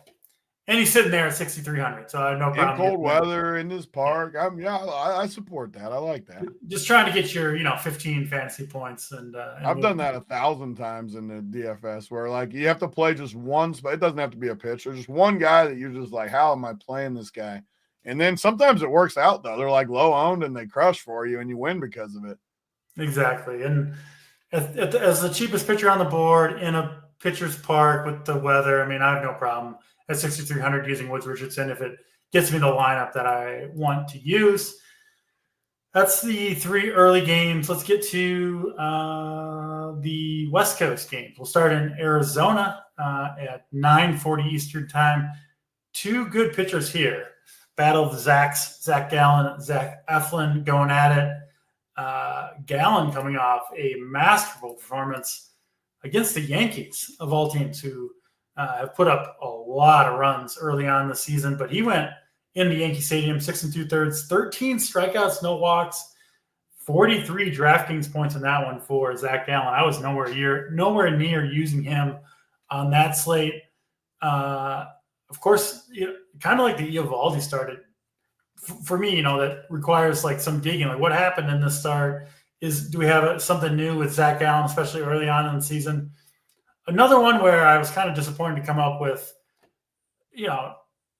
And he's sitting there at 6,300, so I have no problem. In cold weather, in this park. I support that. I like that. Just trying to get your, 15 fantasy points. And I've done that 1,000 times in the DFS where, like, you have to play just one – it doesn't have to be a pitcher. Just one guy that you're just like, how am I playing this guy? And then sometimes it works out, though. They're, like, low-owned and they crush for you and you win because of it. Exactly. And as the cheapest pitcher on the board in a pitcher's park with the weather, I mean, I have no problem at 6,300 using Woods Richardson if it gets me the lineup that I want to use. That's the 3 early games. Let's get to the West Coast games. We'll start in Arizona at 9:40 Eastern time. 2 good pitchers here. Battle of the Zacks, Zach Gallen, Zach Eflin going at it. Gallen coming off a masterful performance against the Yankees, of all teams, who have put up a lot of runs early on in the season, but he went into Yankee Stadium 6 2/3, 13 strikeouts, no walks, 43 DraftKings points in that one for Zach Gallen. I was nowhere near using him on that slate. Of course, kind of like the Eovaldi started. For me, that requires like some digging. Like, what happened in this start? Do we have something new with Zach Gallen, especially early on in the season? Another one where I was kind of disappointed to come up with,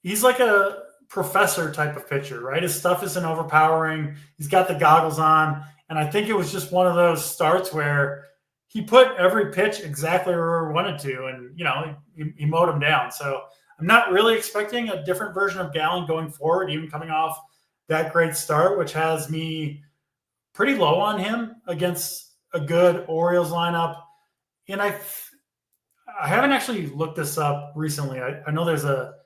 he's like a professor type of pitcher, right? His stuff isn't overpowering. He's got the goggles on. And I think it was just one of those starts where he put every pitch exactly where he wanted to. And, he mowed him down. So I'm not really expecting a different version of Gallen going forward, even coming off that great start, which has me pretty low on him against a good Orioles lineup. And I haven't actually looked this up recently. I know there's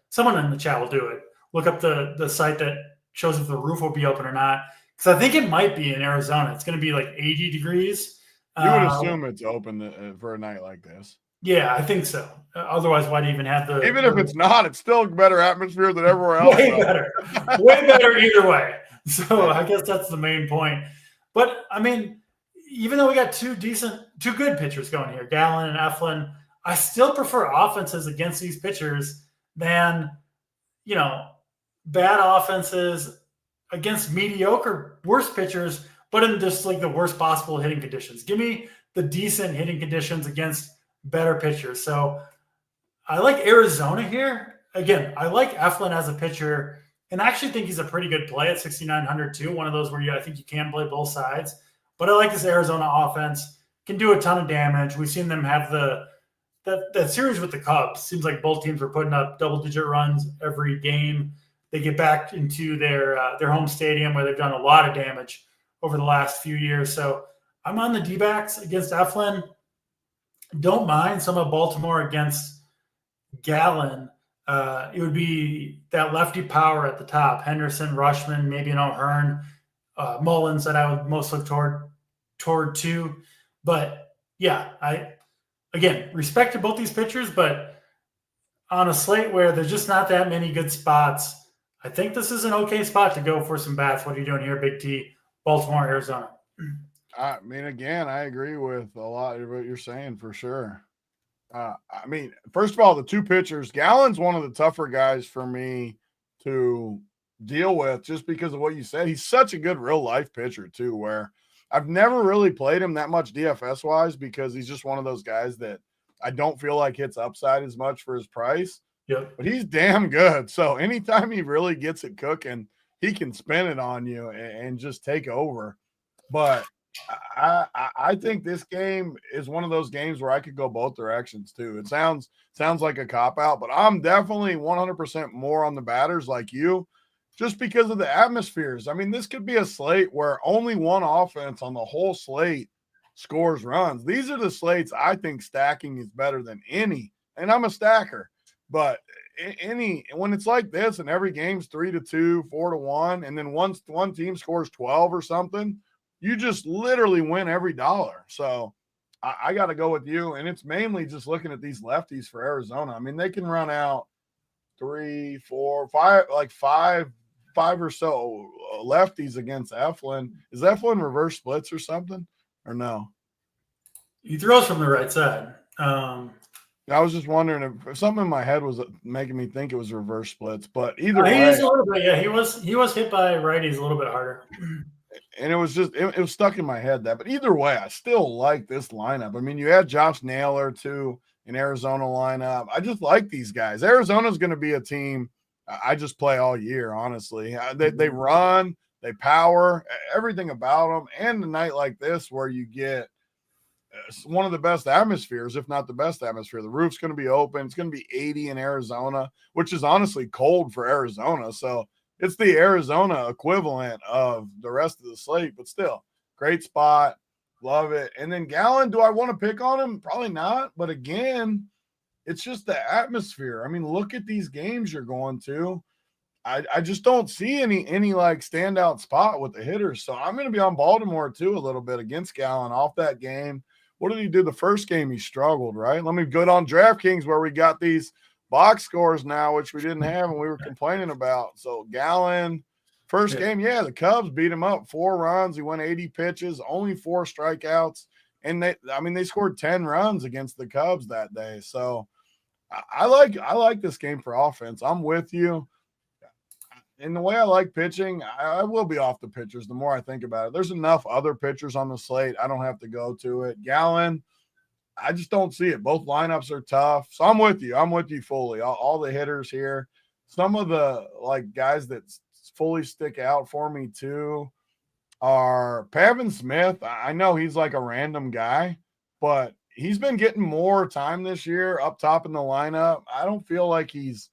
someone in the chat will do it. Look up the site that shows if the roof will be open or not. Because I think it might be in Arizona. It's going to be like 80 degrees. You would assume it's open for a night like this. Yeah, I think so. Otherwise, why do you even have the – Even if it's not, it's still a better atmosphere than everywhere else. Way better. Way better either way. So I guess that's the main point. But, I mean, even though we got two good pitchers going here, Gallen and Eflin, I still prefer offenses against these pitchers than, bad offenses against mediocre, worse pitchers, but in just like the worst possible hitting conditions. Give me the decent hitting conditions against better pitchers. So I like Arizona here. Again, I like Eflin as a pitcher, and I actually think he's a pretty good play at 6,900 too. One of those where I think you can play both sides. But I like this Arizona offense. Can do a ton of damage. We've seen them have that series with the Cubs. Seems like both teams were putting up double-digit runs every game. They get back into their home stadium where they've done a lot of damage over the last few years. So I'm on the D-backs against Eflin. Don't mind some of Baltimore against Gallen, it would be that lefty power at the top. Henderson, Rushman, maybe an O'Hearn, Mullins that I would most look toward too. But yeah, I again respect to both these pitchers, but on a slate where there's just not that many good spots, I think this is an okay spot to go for some bats. What are you doing here, Big T? Baltimore, Arizona. I mean, again, I agree with a lot of what you're saying for sure. I mean, first of all, the two pitchers, Gallen's one of the tougher guys for me to deal with just because of what you said. He's such a good real life pitcher too, where I've never really played him that much DFS wise because he's just one of those guys that I don't feel like hits upside as much for his price. Yep. But he's damn good. So anytime he really gets it cooking, he can spin it on you and just take over. But I think this game is one of those games where I could go both directions too. It sounds like a cop out, but I'm definitely 100% more on the batters like you, just because of the atmospheres. I mean, this could be a slate where only one offense on the whole slate scores runs. These are the slates I think stacking is better than any, and I'm a stacker. But when it's like this and every game's 3-2, 4-1, and then once one team scores 12 or something, you just literally win every dollar. So I got to go with you. And it's mainly just looking at these lefties for Arizona. I mean, they can run out 3, 4, 5, like five or so lefties against Eflin. Is Eflin reverse splits or something or no? He throws from the right side. I was just wondering if something in my head was making me think it was reverse splits, but either way. He's a little bit, yeah, he was hit by righties a little bit harder. And it was just it was stuck in my head that, but either way, I still like this lineup. I mean, you had Josh Naylor too in Arizona lineup. I just like these guys. Arizona's going to be a team I just play all year, honestly. They run, they power, everything about them. And a night like this where you get one of the best atmospheres, if not the best atmosphere. The roof's going to be open. It's going to be 80 in Arizona, which is honestly cold for Arizona. So it's the Arizona equivalent of the rest of the slate, but still, great spot. Love it. And then Gallen, do I want to pick on him? Probably not. But again, it's just the atmosphere. I mean, look at these games you're going to. I just don't see any like standout spot with the hitters. So I'm going to be on Baltimore too a little bit against Gallen off that game. What did he do the first game? He struggled, right? Let me go on DraftKings where we got these box scores now, which we didn't have and we were complaining about. So Gallen, first game, the Cubs beat him up 4 runs. He went 80 pitches, only 4 strikeouts. And they scored 10 runs against the Cubs that day. So I like this game for offense. I'm with you. And the way I like pitching, I will be off the pitchers the more I think about it. There's enough other pitchers on the slate. I don't have to go to it. Gallen, I just don't see it. Both lineups are tough. So I'm with you. I'm with you fully. All the hitters here. Some of the like guys that fully stick out for me too are Pavin Smith. I know he's like a random guy, but he's been getting more time this year up top in the lineup. I don't feel like he's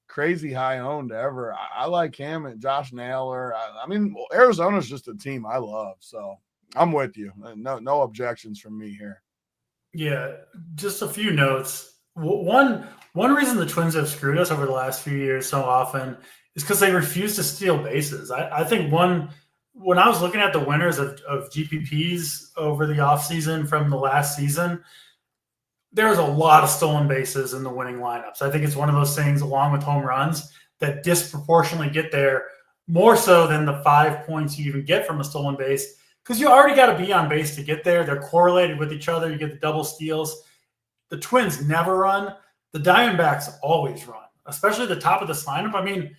crazy high owned ever. I like him and Josh Naylor. I mean, Arizona's just a team I love. So I'm with you. No objections from me here. Yeah, just a few notes. One reason the Twins have screwed us over the last few years so often is because they refuse to steal bases. I think when I was looking at the winners of GPPs over the offseason from the last season, there was a lot of stolen bases in the winning lineups. I think it's one of those things, along with home runs, that disproportionately get there more so than the 5 points you even get from a stolen base, because you already got to be on base to get there. They're correlated with each other. You get the double steals. The Twins never run. The Diamondbacks always run, especially the top of this lineup. I mean,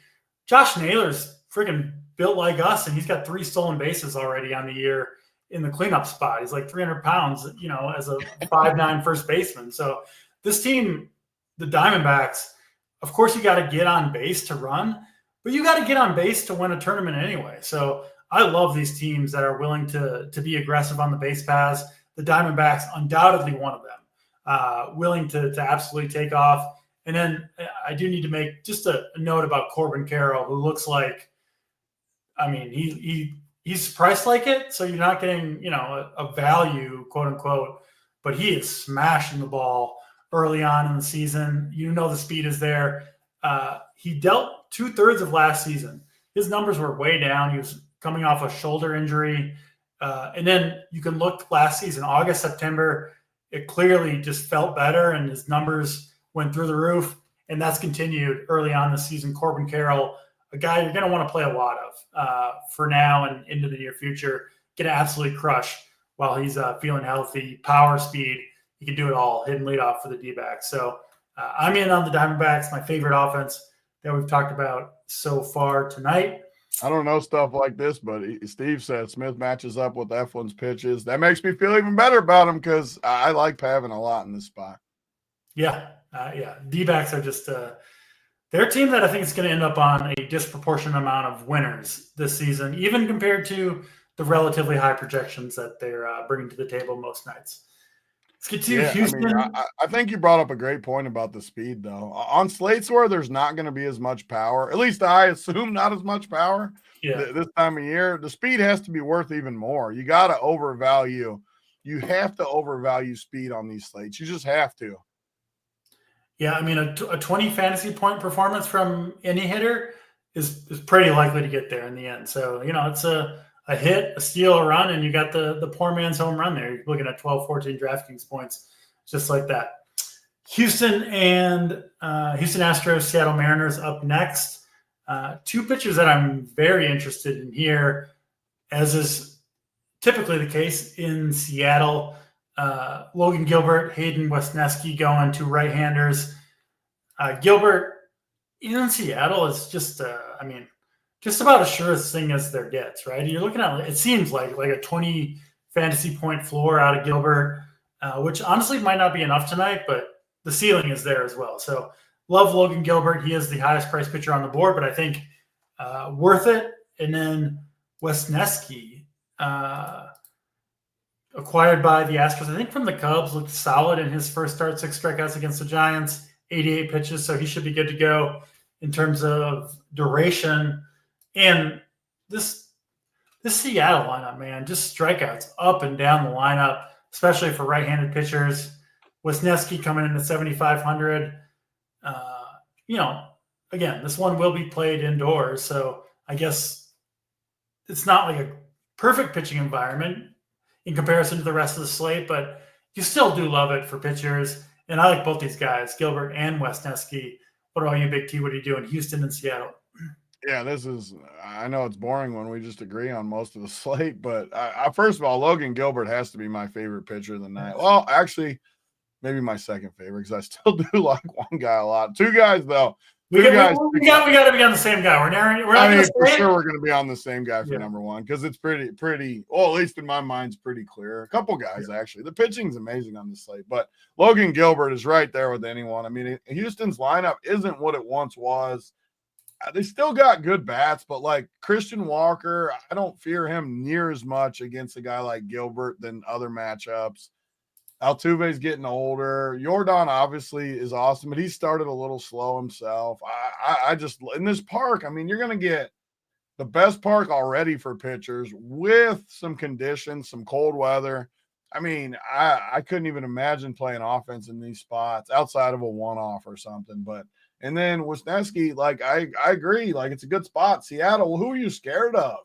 Josh Naylor's freaking built like us, and he's got 3 stolen bases already on the year in the cleanup spot. He's like 300 pounds, as a 5'9" first baseman. So this team, the Diamondbacks, of course you got to get on base to run, but you got to get on base to win a tournament anyway. So I love these teams that are willing to be aggressive on the base paths. The Diamondbacks, undoubtedly one of them, willing to absolutely take off. And then I do need to make just a note about Corbin Carroll, who looks like, I mean, he's priced like it, so you're not getting, a value, quote unquote, but he is smashing the ball early on in the season. The speed is there. He dealt 2/3 of last season. His numbers were way down. He was coming off a shoulder injury. And then you can look last season, August, September, it clearly just felt better and his numbers went through the roof. And that's continued early on this season. Corbin Carroll, a guy you're going to want to play a lot of for now and into the near future, going to absolutely crush while he's feeling healthy. Power, speed, he can do it all, hitting leadoff for the D-backs. So I'm in on the Diamondbacks, my favorite offense that we've talked about so far tonight. I don't know stuff like this, but Steve said Smith matches up with Eflin's pitches. That makes me feel even better about him because I like Pavin a lot in this spot. Yeah. D-backs are just they're a team that I think is going to end up on a disproportionate amount of winners this season, even compared to the relatively high projections that they're bringing to the table most nights. Let's get to Houston. I think you brought up a great point about the speed, though. On slates where there's not going to be as much power, at least I assume not as much power this time of year, the speed has to be worth even more. You got to overvalue. You have to overvalue speed on these slates. You just have to. Yeah, I mean, a 20 fantasy point performance from any hitter is pretty likely to get there in the end. So, it's a hit, a steal, a run, and you got the poor man's home run there. You're looking at 12, 14 DraftKings points, just like that. Houston Astros, Seattle Mariners up next. Two pitchers that I'm very interested in here, as is typically the case in Seattle. Logan Gilbert, Hayden Wesneski going, two right-handers. Gilbert in Seattle is just about as sure as thing as there gets, right? You're looking at, it seems like a 20 fantasy point floor out of Gilbert, which honestly might not be enough tonight, but the ceiling is there as well. So love Logan Gilbert. He is the highest priced pitcher on the board, but I think worth it. And then Wesneski, acquired by the Astros, I think from the Cubs, looked solid in his first start, 6 strikeouts against the Giants, 88 pitches. So he should be good to go in terms of duration. And this Seattle lineup, man, just strikeouts up and down the lineup, especially for right-handed pitchers. Wesneski coming in at 7,500. Again, this one will be played indoors, so I guess it's not like a perfect pitching environment in comparison to the rest of the slate, but you still do love it for pitchers. And I like both these guys, Gilbert and Wesneski. What about you, Big T? What do you do in Houston and Seattle? Yeah, I know it's boring when we just agree on most of the slate, but first of all, Logan Gilbert has to be my favorite pitcher of the night. Well, actually, maybe my second favorite because I still do like one guy a lot. Two guys, though. We got to be on the same guy. For sure we're going to be on the same guy for number one because it's pretty. Well, at least in my mind, it's pretty clear. A couple guys actually. The pitching's amazing on the slate, but Logan Gilbert is right there with anyone. I mean, Houston's lineup isn't what it once was. They still got good bats, but like Christian Walker, I don't fear him near as much against a guy like Gilbert than other matchups. Altuve's getting older. Jordan obviously is awesome, but he started a little slow himself. I just, in this park, I mean, you're going to get the best park already for pitchers with some conditions, some cold weather. I mean, I couldn't even imagine playing offense in these spots outside of a one-off or something. And then Wesneski, like, I agree. Like, it's a good spot. Seattle, who are you scared of?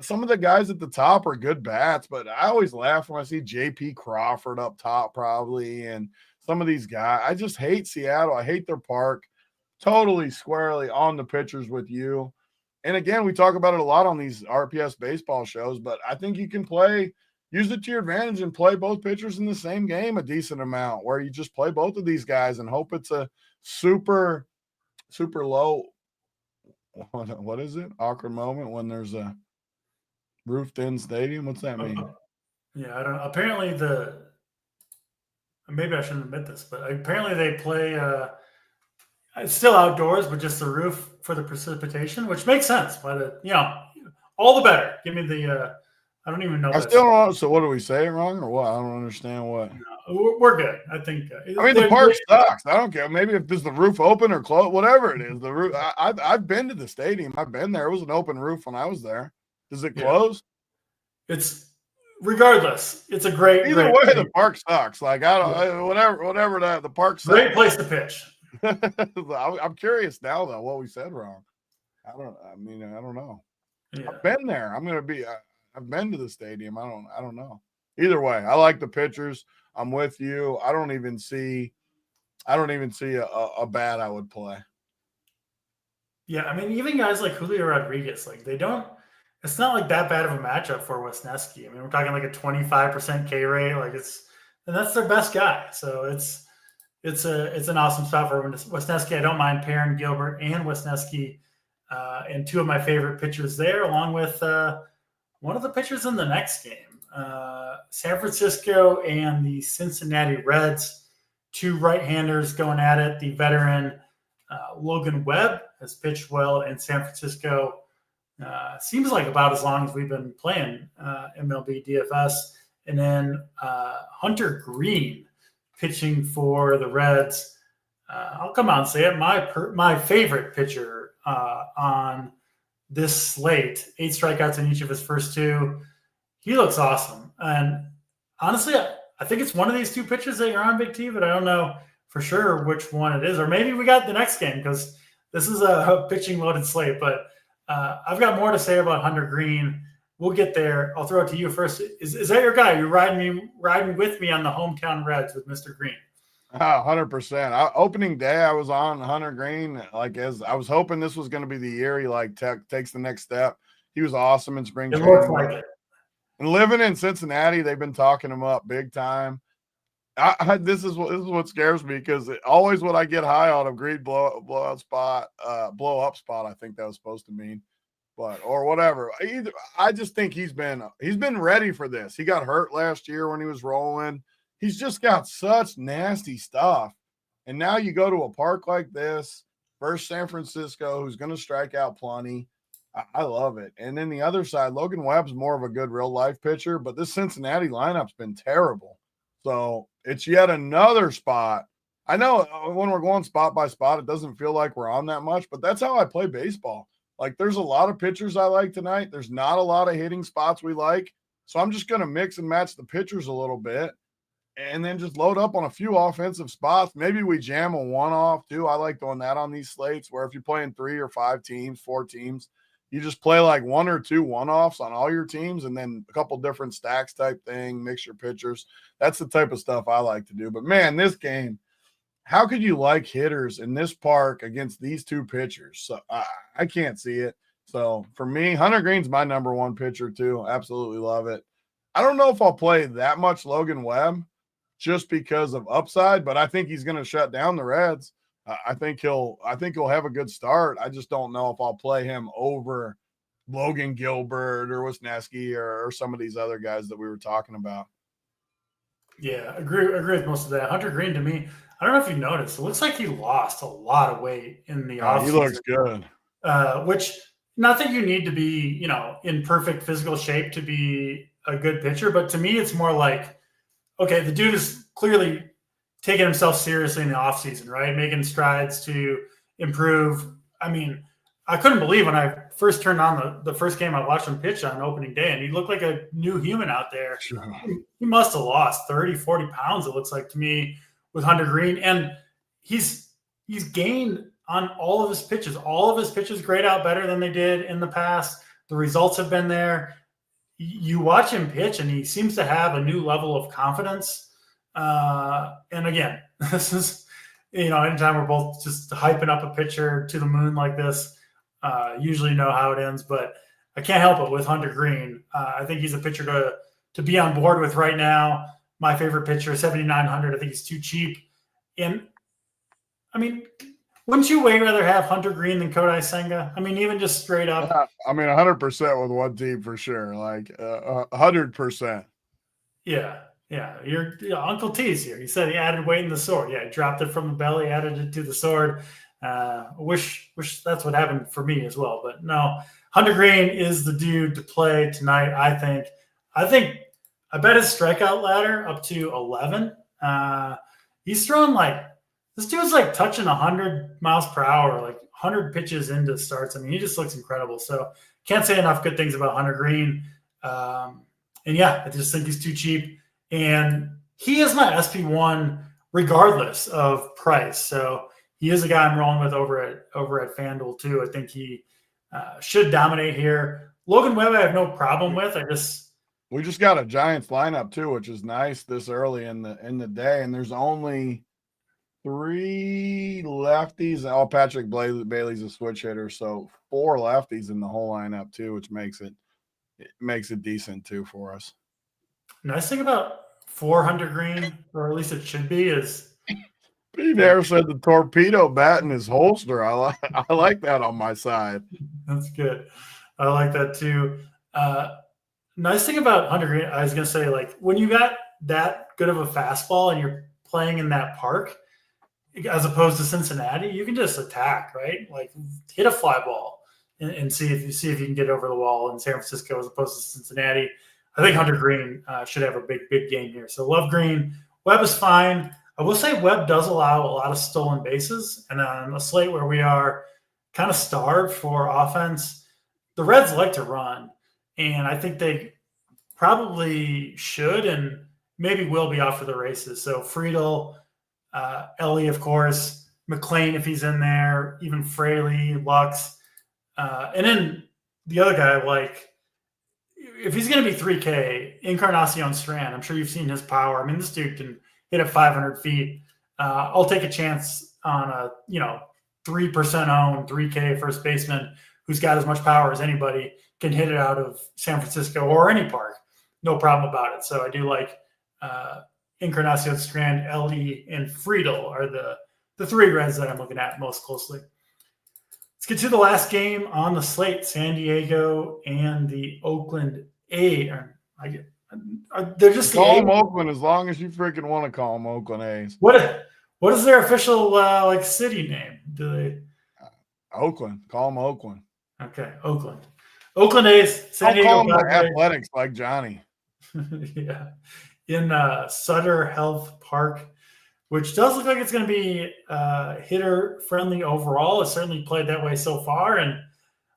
Some of the guys at the top are good bats, but I always laugh when I see J.P. Crawford up top probably and some of these guys. I just hate Seattle. I hate their park. Totally squarely on the pitchers with you. And again, we talk about it a lot on these RPS baseball shows, but I think you can use it to your advantage and play both pitchers in the same game a decent amount where you just play both of these guys and hope it's a super, super low. What is it? Awkward moment when there's a roofed-in stadium? What's that mean? Yeah, I don't know. Apparently maybe I shouldn't admit this, but apparently they play it's still outdoors, but just the roof for the precipitation, which makes sense. But all the better. Give me the I don't even know. I still don't know. So what, do we say it wrong or what? I don't understand what. No, we're good. I think. The park sucks. I don't care. Maybe if there's the roof open or closed, whatever it is. The roof. I've been to the stadium. I've been there. It was an open roof when I was there. Does it close? It's regardless, it's a great. Either great way, game. the park sucks. Like whatever that the park sucks. Great place to pitch. I'm curious now though what we said wrong. I don't know. Yeah. I've been there. I've been to the stadium. I don't know. Either way, I like the pitchers. I'm with you. I don't even see a bat I would play. Yeah, I mean, even guys like Julio Rodriguez, like it's not like that bad of a matchup for Wisniewski. I mean, we're talking like a 25% K rate. Like and that's their best guy. So it's an awesome spot for Wisniewski. I don't mind pairing Gilbert and Wisniewski and two of my favorite pitchers there, along with one of the pitchers in the next game. San Francisco and the Cincinnati Reds, two right-handers going at it. The veteran Logan Webb has pitched well in San Francisco. Seems like about as long as we've been playing MLB DFS. And then Hunter Green pitching for the Reds. I'll come out and say it. My favorite pitcher on this slate, 8 strikeouts in each of his first 2. He looks awesome. And honestly, I think it's one of these 2 pitchers that you're on, Big T, but I don't know for sure which one it is. Or maybe we got the next game because this is a pitching loaded slate. But I've got more to say about Hunter Green. We'll get there. I'll throw it to you first. Is that your guy? You're riding with me on the hometown Reds with Mr. Green. 100%. Opening day, I was on Hunter Green. As I was hoping this was going to be the year he takes the next step. He was awesome in spring training. It looks like it. And living in Cincinnati, they've been talking him up big time. This is what scares me because always when I get high on him, Green blow up spot. I think that was supposed to mean, or whatever. I just think he's been ready for this. He got hurt last year when he was rolling. He's just got such nasty stuff. And now you go to a park like this versus San Francisco, who's going to strike out plenty. I love it. And then the other side, Logan Webb's more of a good real-life pitcher, but this Cincinnati lineup's been terrible. So it's yet another spot. I know when we're going spot by spot, it doesn't feel like we're on that much, but that's how I play baseball. Like, there's a lot of pitchers I like tonight. There's not a lot of hitting spots we like. So I'm just going to mix and match the pitchers a little bit and then just load up on a few offensive spots. Maybe we jam a one-off too. I like doing that on these slates where if you're playing 3 or 5 teams, 4 teams, you just play like 1 or 2 one-offs on all your teams and then a couple different stacks type thing, mix your pitchers. That's the type of stuff I like to do. But, man, this game, how could you like hitters in this park against these 2 pitchers? So I can't see it. So, for me, Hunter Green's my number 1 pitcher too. Absolutely love it. I don't know if I'll play that much Logan Webb just because of upside, but I think he's going to shut down the Reds. I think he'll have a good start. I just don't know if I'll play him over Logan Gilbert or Wisniewski or some of these other guys that we were talking about. Yeah, agree with most of that. Hunter Green, to me, I don't know if you noticed, it looks like he lost a lot of weight in the offseason. He looks good. Which, not that you need to be, in perfect physical shape to be a good pitcher, but to me, it's more like, okay, the dude is clearly taking himself seriously in the offseason, right? Making strides to improve. I mean, I couldn't believe when I first turned on the first game I watched him pitch on opening day, and he looked like a new human out there. Sure. He must have lost 30, 40 pounds, it looks like to me, with Hunter Green. And he's gained on all of his pitches. All of his pitches grade out better than they did in the past. The results have been there. You watch him pitch, and he seems to have a new level of confidence. And again, this is, anytime we're both just hyping up a pitcher to the moon like this, usually know how it ends, but I can't help it with Hunter Green. I think he's a pitcher to be on board with right now. My favorite pitcher, 7,900. I think he's too cheap. And I mean, wouldn't you way rather have Hunter Green than Kodai Senga? I mean, even just straight up. Yeah, 100% with one team for sure. Like 100%. Yeah. Yeah, your Uncle T's here. He said he added weight in the sword. Yeah, he dropped it from the belly, added it to the sword. Wish that's what happened for me as well. But no, Hunter Green is the dude to play tonight, I think. I bet his strikeout ladder up to 11. He's throwing this dude's touching 100 miles per hour, 100 pitches into starts. I mean, he just looks incredible. So can't say enough good things about Hunter Green. And yeah, I just think he's too cheap. And he is my SP1 regardless of price. So he is a guy I'm rolling with over at FanDuel too. I think he should dominate here. Logan Webb, I have no problem with. We just got a Giants lineup too, which is nice this early in the day. And there's only 3 lefties. Oh, Patrick Bailey's a switch hitter, so 4 lefties in the whole lineup too, which makes it decent too for us. Nice thing about 400 green, or at least it should be, is Pete never said the torpedo bat in his holster. I like that on my side. That's good. I like that too. Nice thing about 100 green, I was gonna say, like when you got that good of a fastball and you're playing in that park, as opposed to Cincinnati, you can just attack, right? Like hit a fly ball and see if you can get over the wall in San Francisco as opposed to Cincinnati. I think Hunter Green should have a big game here. So love Green. Webb is fine. I will say Webb does allow a lot of stolen bases, and on a slate where we are kind of starved for offense, the Reds like to run, and I think they probably should and maybe will be off for the races. So Friedel, Ellie, of course, McLean if he's in there, even Fraley, Lux, and then the other guy, like if he's going to be 3K, Encarnacion Strand, I'm sure you've seen his power. I mean, this dude can hit at 500 feet. I'll take a chance on a 3% owned 3K first baseman who's got as much power as anybody, can hit it out of San Francisco or any park. No problem about it. So I do like Encarnacion Strand, Ellie, and Friedel are the 3 Reds that I'm looking at most closely. Let's get to the last game on the slate, San Diego and the Oakland A's. They're just call them Oakland as long as you freaking want to call them Oakland A's. What is their official city name? Do they? Oakland. Call them Oakland. Okay, Oakland. Oakland A's. San Diego. Call them the Athletics like Johnny. Yeah, in Sutter Health Park, which does look like it's going to be hitter-friendly overall. It's certainly played that way so far, and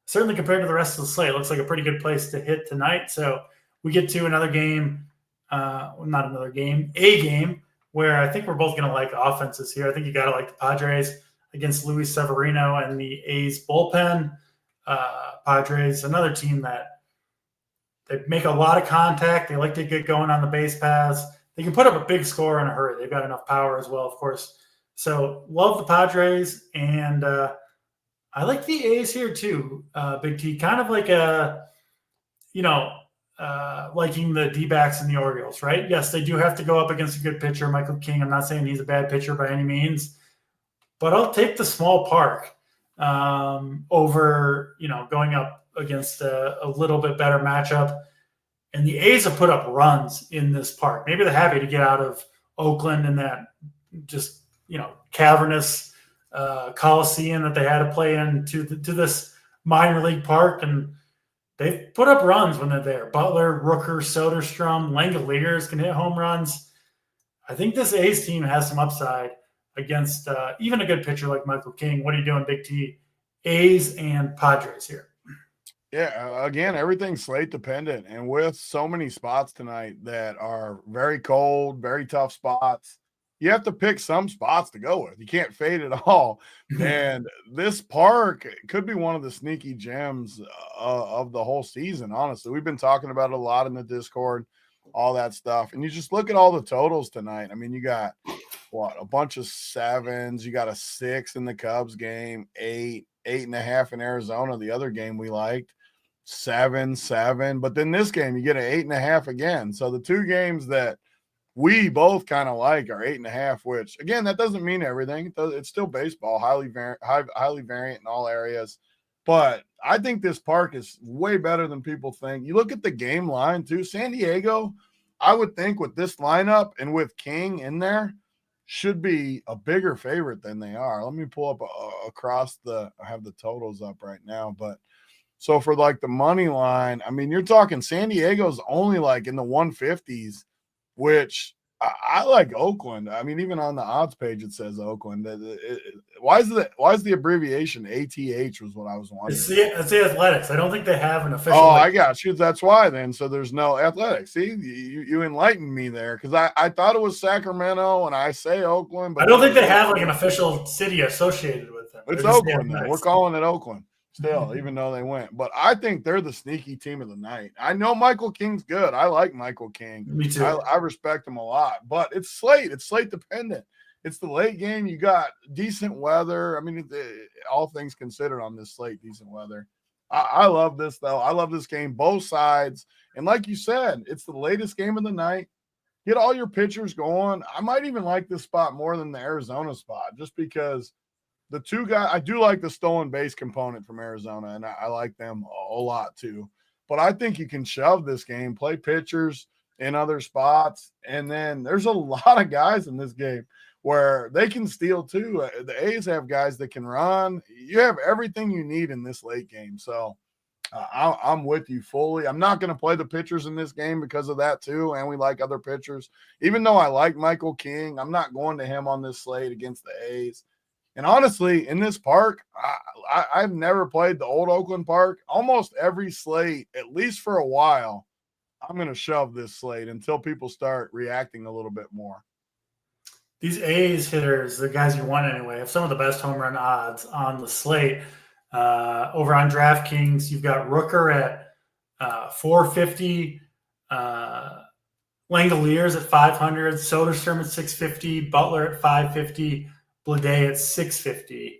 certainly compared to the rest of the slate, it looks like a pretty good place to hit tonight. So we get to another game, not another game, a game where I think we're both going to like offenses here. I think you got to like the Padres against Luis Severino and the A's bullpen. Padres, another team that they make a lot of contact. They like to get going on the base paths. They can put up a big score in a hurry. They've got enough power as well, of course. So love the Padres, and I like the A's here too. Big T, kind of like liking the D-backs and the Orioles, right? Yes, they do have to go up against a good pitcher, Michael King. I'm not saying he's a bad pitcher by any means, but I'll take the small park over, going up against a little bit better matchup. And the A's have put up runs in this park. Maybe they're happy to get out of Oakland and that just, cavernous Coliseum that they had to play in to this minor league park. And they've put up runs when they're there. Butler, Rooker, Soderstrom, Langoliers can hit home runs. I think this A's team has some upside against even a good pitcher like Michael King. What are you doing, Big T? A's and Padres here. Yeah, again, everything's slate dependent. And with so many spots tonight that are very cold, very tough spots, you have to pick some spots to go with. You can't fade it all. And this park could be one of the sneaky gems of the whole season, honestly. We've been talking about it a lot in the Discord, all that stuff. And you just look at all the totals tonight. I mean, you got, a bunch of 7s. You got a 6 in the Cubs game, 8.5 in Arizona, the other game we liked. 7. But then this game, you get an 8.5 again. So the 2 games that we both kind of like are 8.5, which, again, that doesn't mean everything. It's still baseball, highly variant in all areas. But I think this park is way better than people think. You look at the game line, too. San Diego, I would think with this lineup and with King in there, should be a bigger favorite than they are. Let me pull up I have the totals up right now, but so for like the money line, I mean, you're talking San Diego's only like in the 150s, which I like Oakland. I mean, even on the odds page, it says Oakland. Why is the abbreviation ATH was what I was wondering. It's the Athletics. I don't think they have an official. Oh, I got you. That's why then. So there's no Athletics. See, you enlightened me there because I thought it was Sacramento and I say Oakland, but I don't think they have like an official city associated with them. It's Oakland. We're calling it Oakland still, even though they went. But I think they're the sneaky team of the night. I know Michael King's good. I like Michael King. Me too. I respect him a lot. But it's slate. It's slate dependent. It's the late game. You got decent weather. I mean, all things considered on this slate, decent weather. I love this, though. I love this game, both sides. And like you said, it's the latest game of the night. Get all your pitchers going. I might even like this spot more than the Arizona spot just because the two guys, I do like the stolen base component from Arizona, and I like them a lot too. But I think you can shove this game, play pitchers in other spots, and then there's a lot of guys in this game where they can steal too. The A's have guys that can run. You have everything you need in this late game. So I'm with you fully. I'm not going to play the pitchers in this game because of that too, and we like other pitchers. Even though I like Michael King, I'm not going to him on this slate against the A's. And honestly, in this park, I've never played the old Oakland Park. Almost every slate, at least for a while, I'm going to shove this slate until people start reacting a little bit more. These A's hitters, the guys you want anyway, have some of the best home run odds on the slate. Over on DraftKings, you've got Rooker at 450, Langoliers at 500, Soderstrom at 650, Butler at 550, Bleday at 650.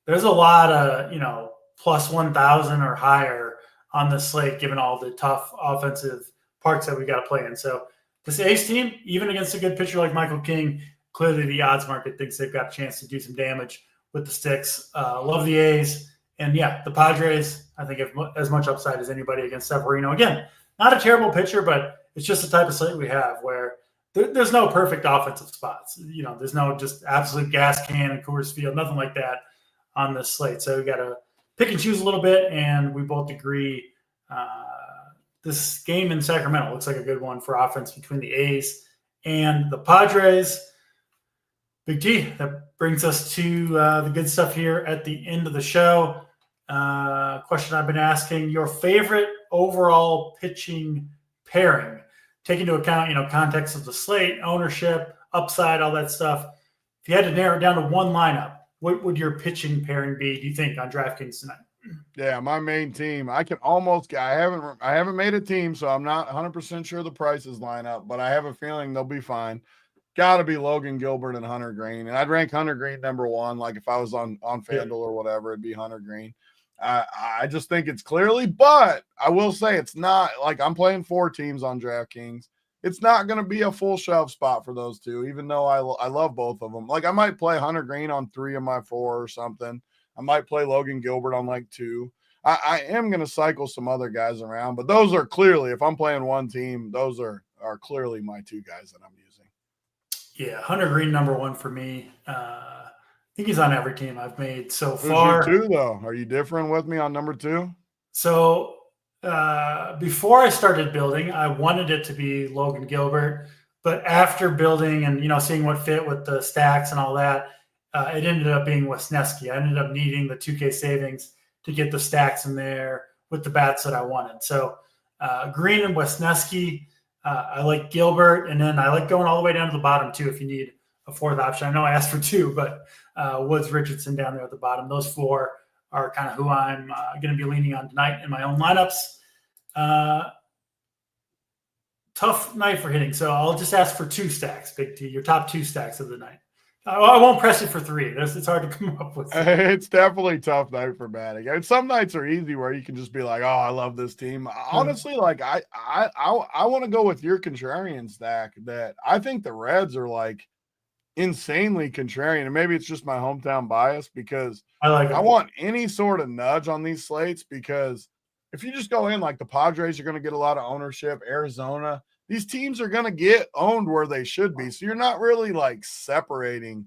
There's a lot of, plus 1,000 or higher on the slate, given all the tough offensive parts that we got to play in. So this A's team, even against a good pitcher like Michael King, clearly the odds market thinks they've got a chance to do some damage with the sticks. Love the A's. And yeah, the Padres, I think, have as much upside as anybody against Severino. Again, not a terrible pitcher, but it's just the type of slate we have where there's no perfect offensive spots. There's no just absolute gas can and Coors Field, nothing like that on this slate. So we got to pick and choose a little bit, and we both agree this game in Sacramento looks like a good one for offense between the A's and the Padres. Big T, that brings us to the good stuff here at the end of the show. Question I've been asking: your favorite overall pitching pairing, take into account, context of the slate, ownership, upside, all that stuff. If you had to narrow it down to one lineup, what would your pitching pairing be, do you think, on DraftKings tonight? Yeah, my main team. I haven't made a team, so I'm not 100% sure the prices line up, but I have a feeling they'll be fine. Got to be Logan Gilbert and Hunter Green. And I'd rank Hunter Green number one. Like if I was on FanDuel or whatever, it'd be Hunter Green. I just think it's clearly, but I will say it's not like I'm playing 4 teams on DraftKings. It's not going to be a full shove spot for those two, even though I love both of them. Like I might play Hunter Green on 3 of my 4 or something. I might play Logan Gilbert on like 2. I am going to cycle some other guys around, but those are clearly, if I'm playing one team, those are clearly my 2 guys that I'm using. Yeah, Hunter Green number one for me. I think he's on every team I've made so far. Who's your 2 though? Are you different with me on number 2? So before I started building, I wanted it to be Logan Gilbert, but after building and seeing what fit with the stacks and all that, it ended up being Wisniewski. I ended up needing the 2K savings to get the stacks in there with the bats that I wanted. So Green and Wisniewski. I like Gilbert, and then I like going all the way down to the bottom too if you need a 4th option. I know I asked for 2, but Woods, Richardson down there at the bottom. Those 4 are kind of who I'm going to be leaning on tonight in my own lineups. Tough night for hitting, so I'll just ask for 2 stacks, Big T, your top 2 stacks of the night. I won't press it for 3. It's hard to come up with. It's definitely tough night for batting. I mean, some nights are easy where you can just be like, "Oh, I love this team." Honestly, like I want to go with your contrarian stack. That I think the Reds are like insanely contrarian, and maybe it's just my hometown bias because I want any sort of nudge on these slates because if you just go in like the Padres are going to get a lot of ownership, Arizona. These teams are going to get owned where they should be. So you're not really like separating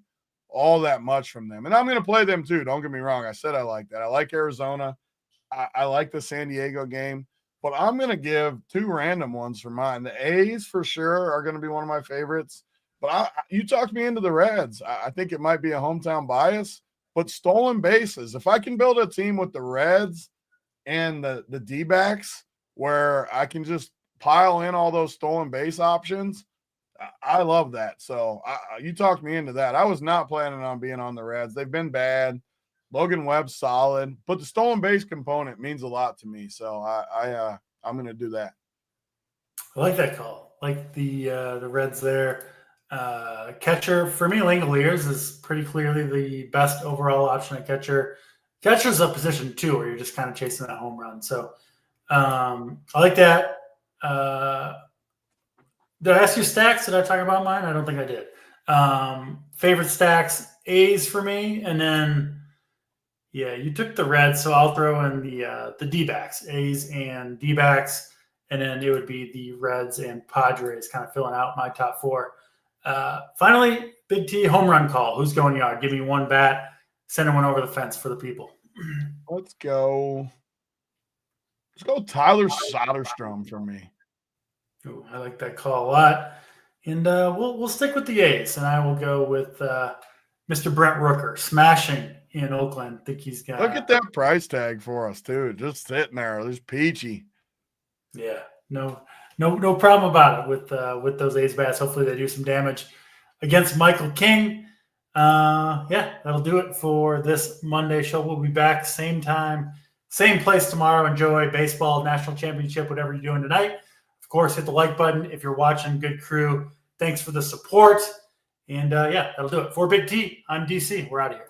all that much from them. And I'm going to play them too. Don't get me wrong. I said I like that. I like Arizona. I like the San Diego game. but I'm going to give two random ones for mine. The A's for sure are going to be one of my favorites, but you talked me into the Reds. I think it might be a hometown bias, but stolen bases. If I can build a team with the Reds and the D-backs where I can just pile in all those stolen base options, I love that. So you talked me into that. I was not planning on being on the Reds. They've been bad. Logan Webb's solid, but the stolen base component means a lot to me. So I'm going to do that. I like that call. Like the Reds there. Catcher for me, Langoliers is pretty clearly the best overall option at catcher. Catcher's a position too, where you're just kind of chasing that home run. So I like that. Did I ask you stacks? Did I talk about mine? I don't think I did. Favorite stacks, A's for me, and then you took the Reds, so I'll throw in the D-backs, A's and D-backs, and then it would be the Reds and Padres kind of filling out my top four. Finally, Big T home run call. Who's going yard? Give me one bat, sending one over the fence for the people. Let's go Tyler Soderstrom for me. Ooh, I like that call a lot. And we'll stick with the A's, and I will go with Mr. Brent Rooker, smashing in Oakland. I think he's got. Look at that price tag for us too. Just sitting there, there's peachy. Yeah, no problem about it with those A's bats. Hopefully they do some damage against Michael King. That'll do it for this Monday show. We'll be back same time, same place tomorrow. Enjoy baseball, national championship, whatever you're doing tonight. Of course, hit the like button if you're watching. Good crew. Thanks for the support. And that'll do it. For Big T, I'm DC. We're out of here.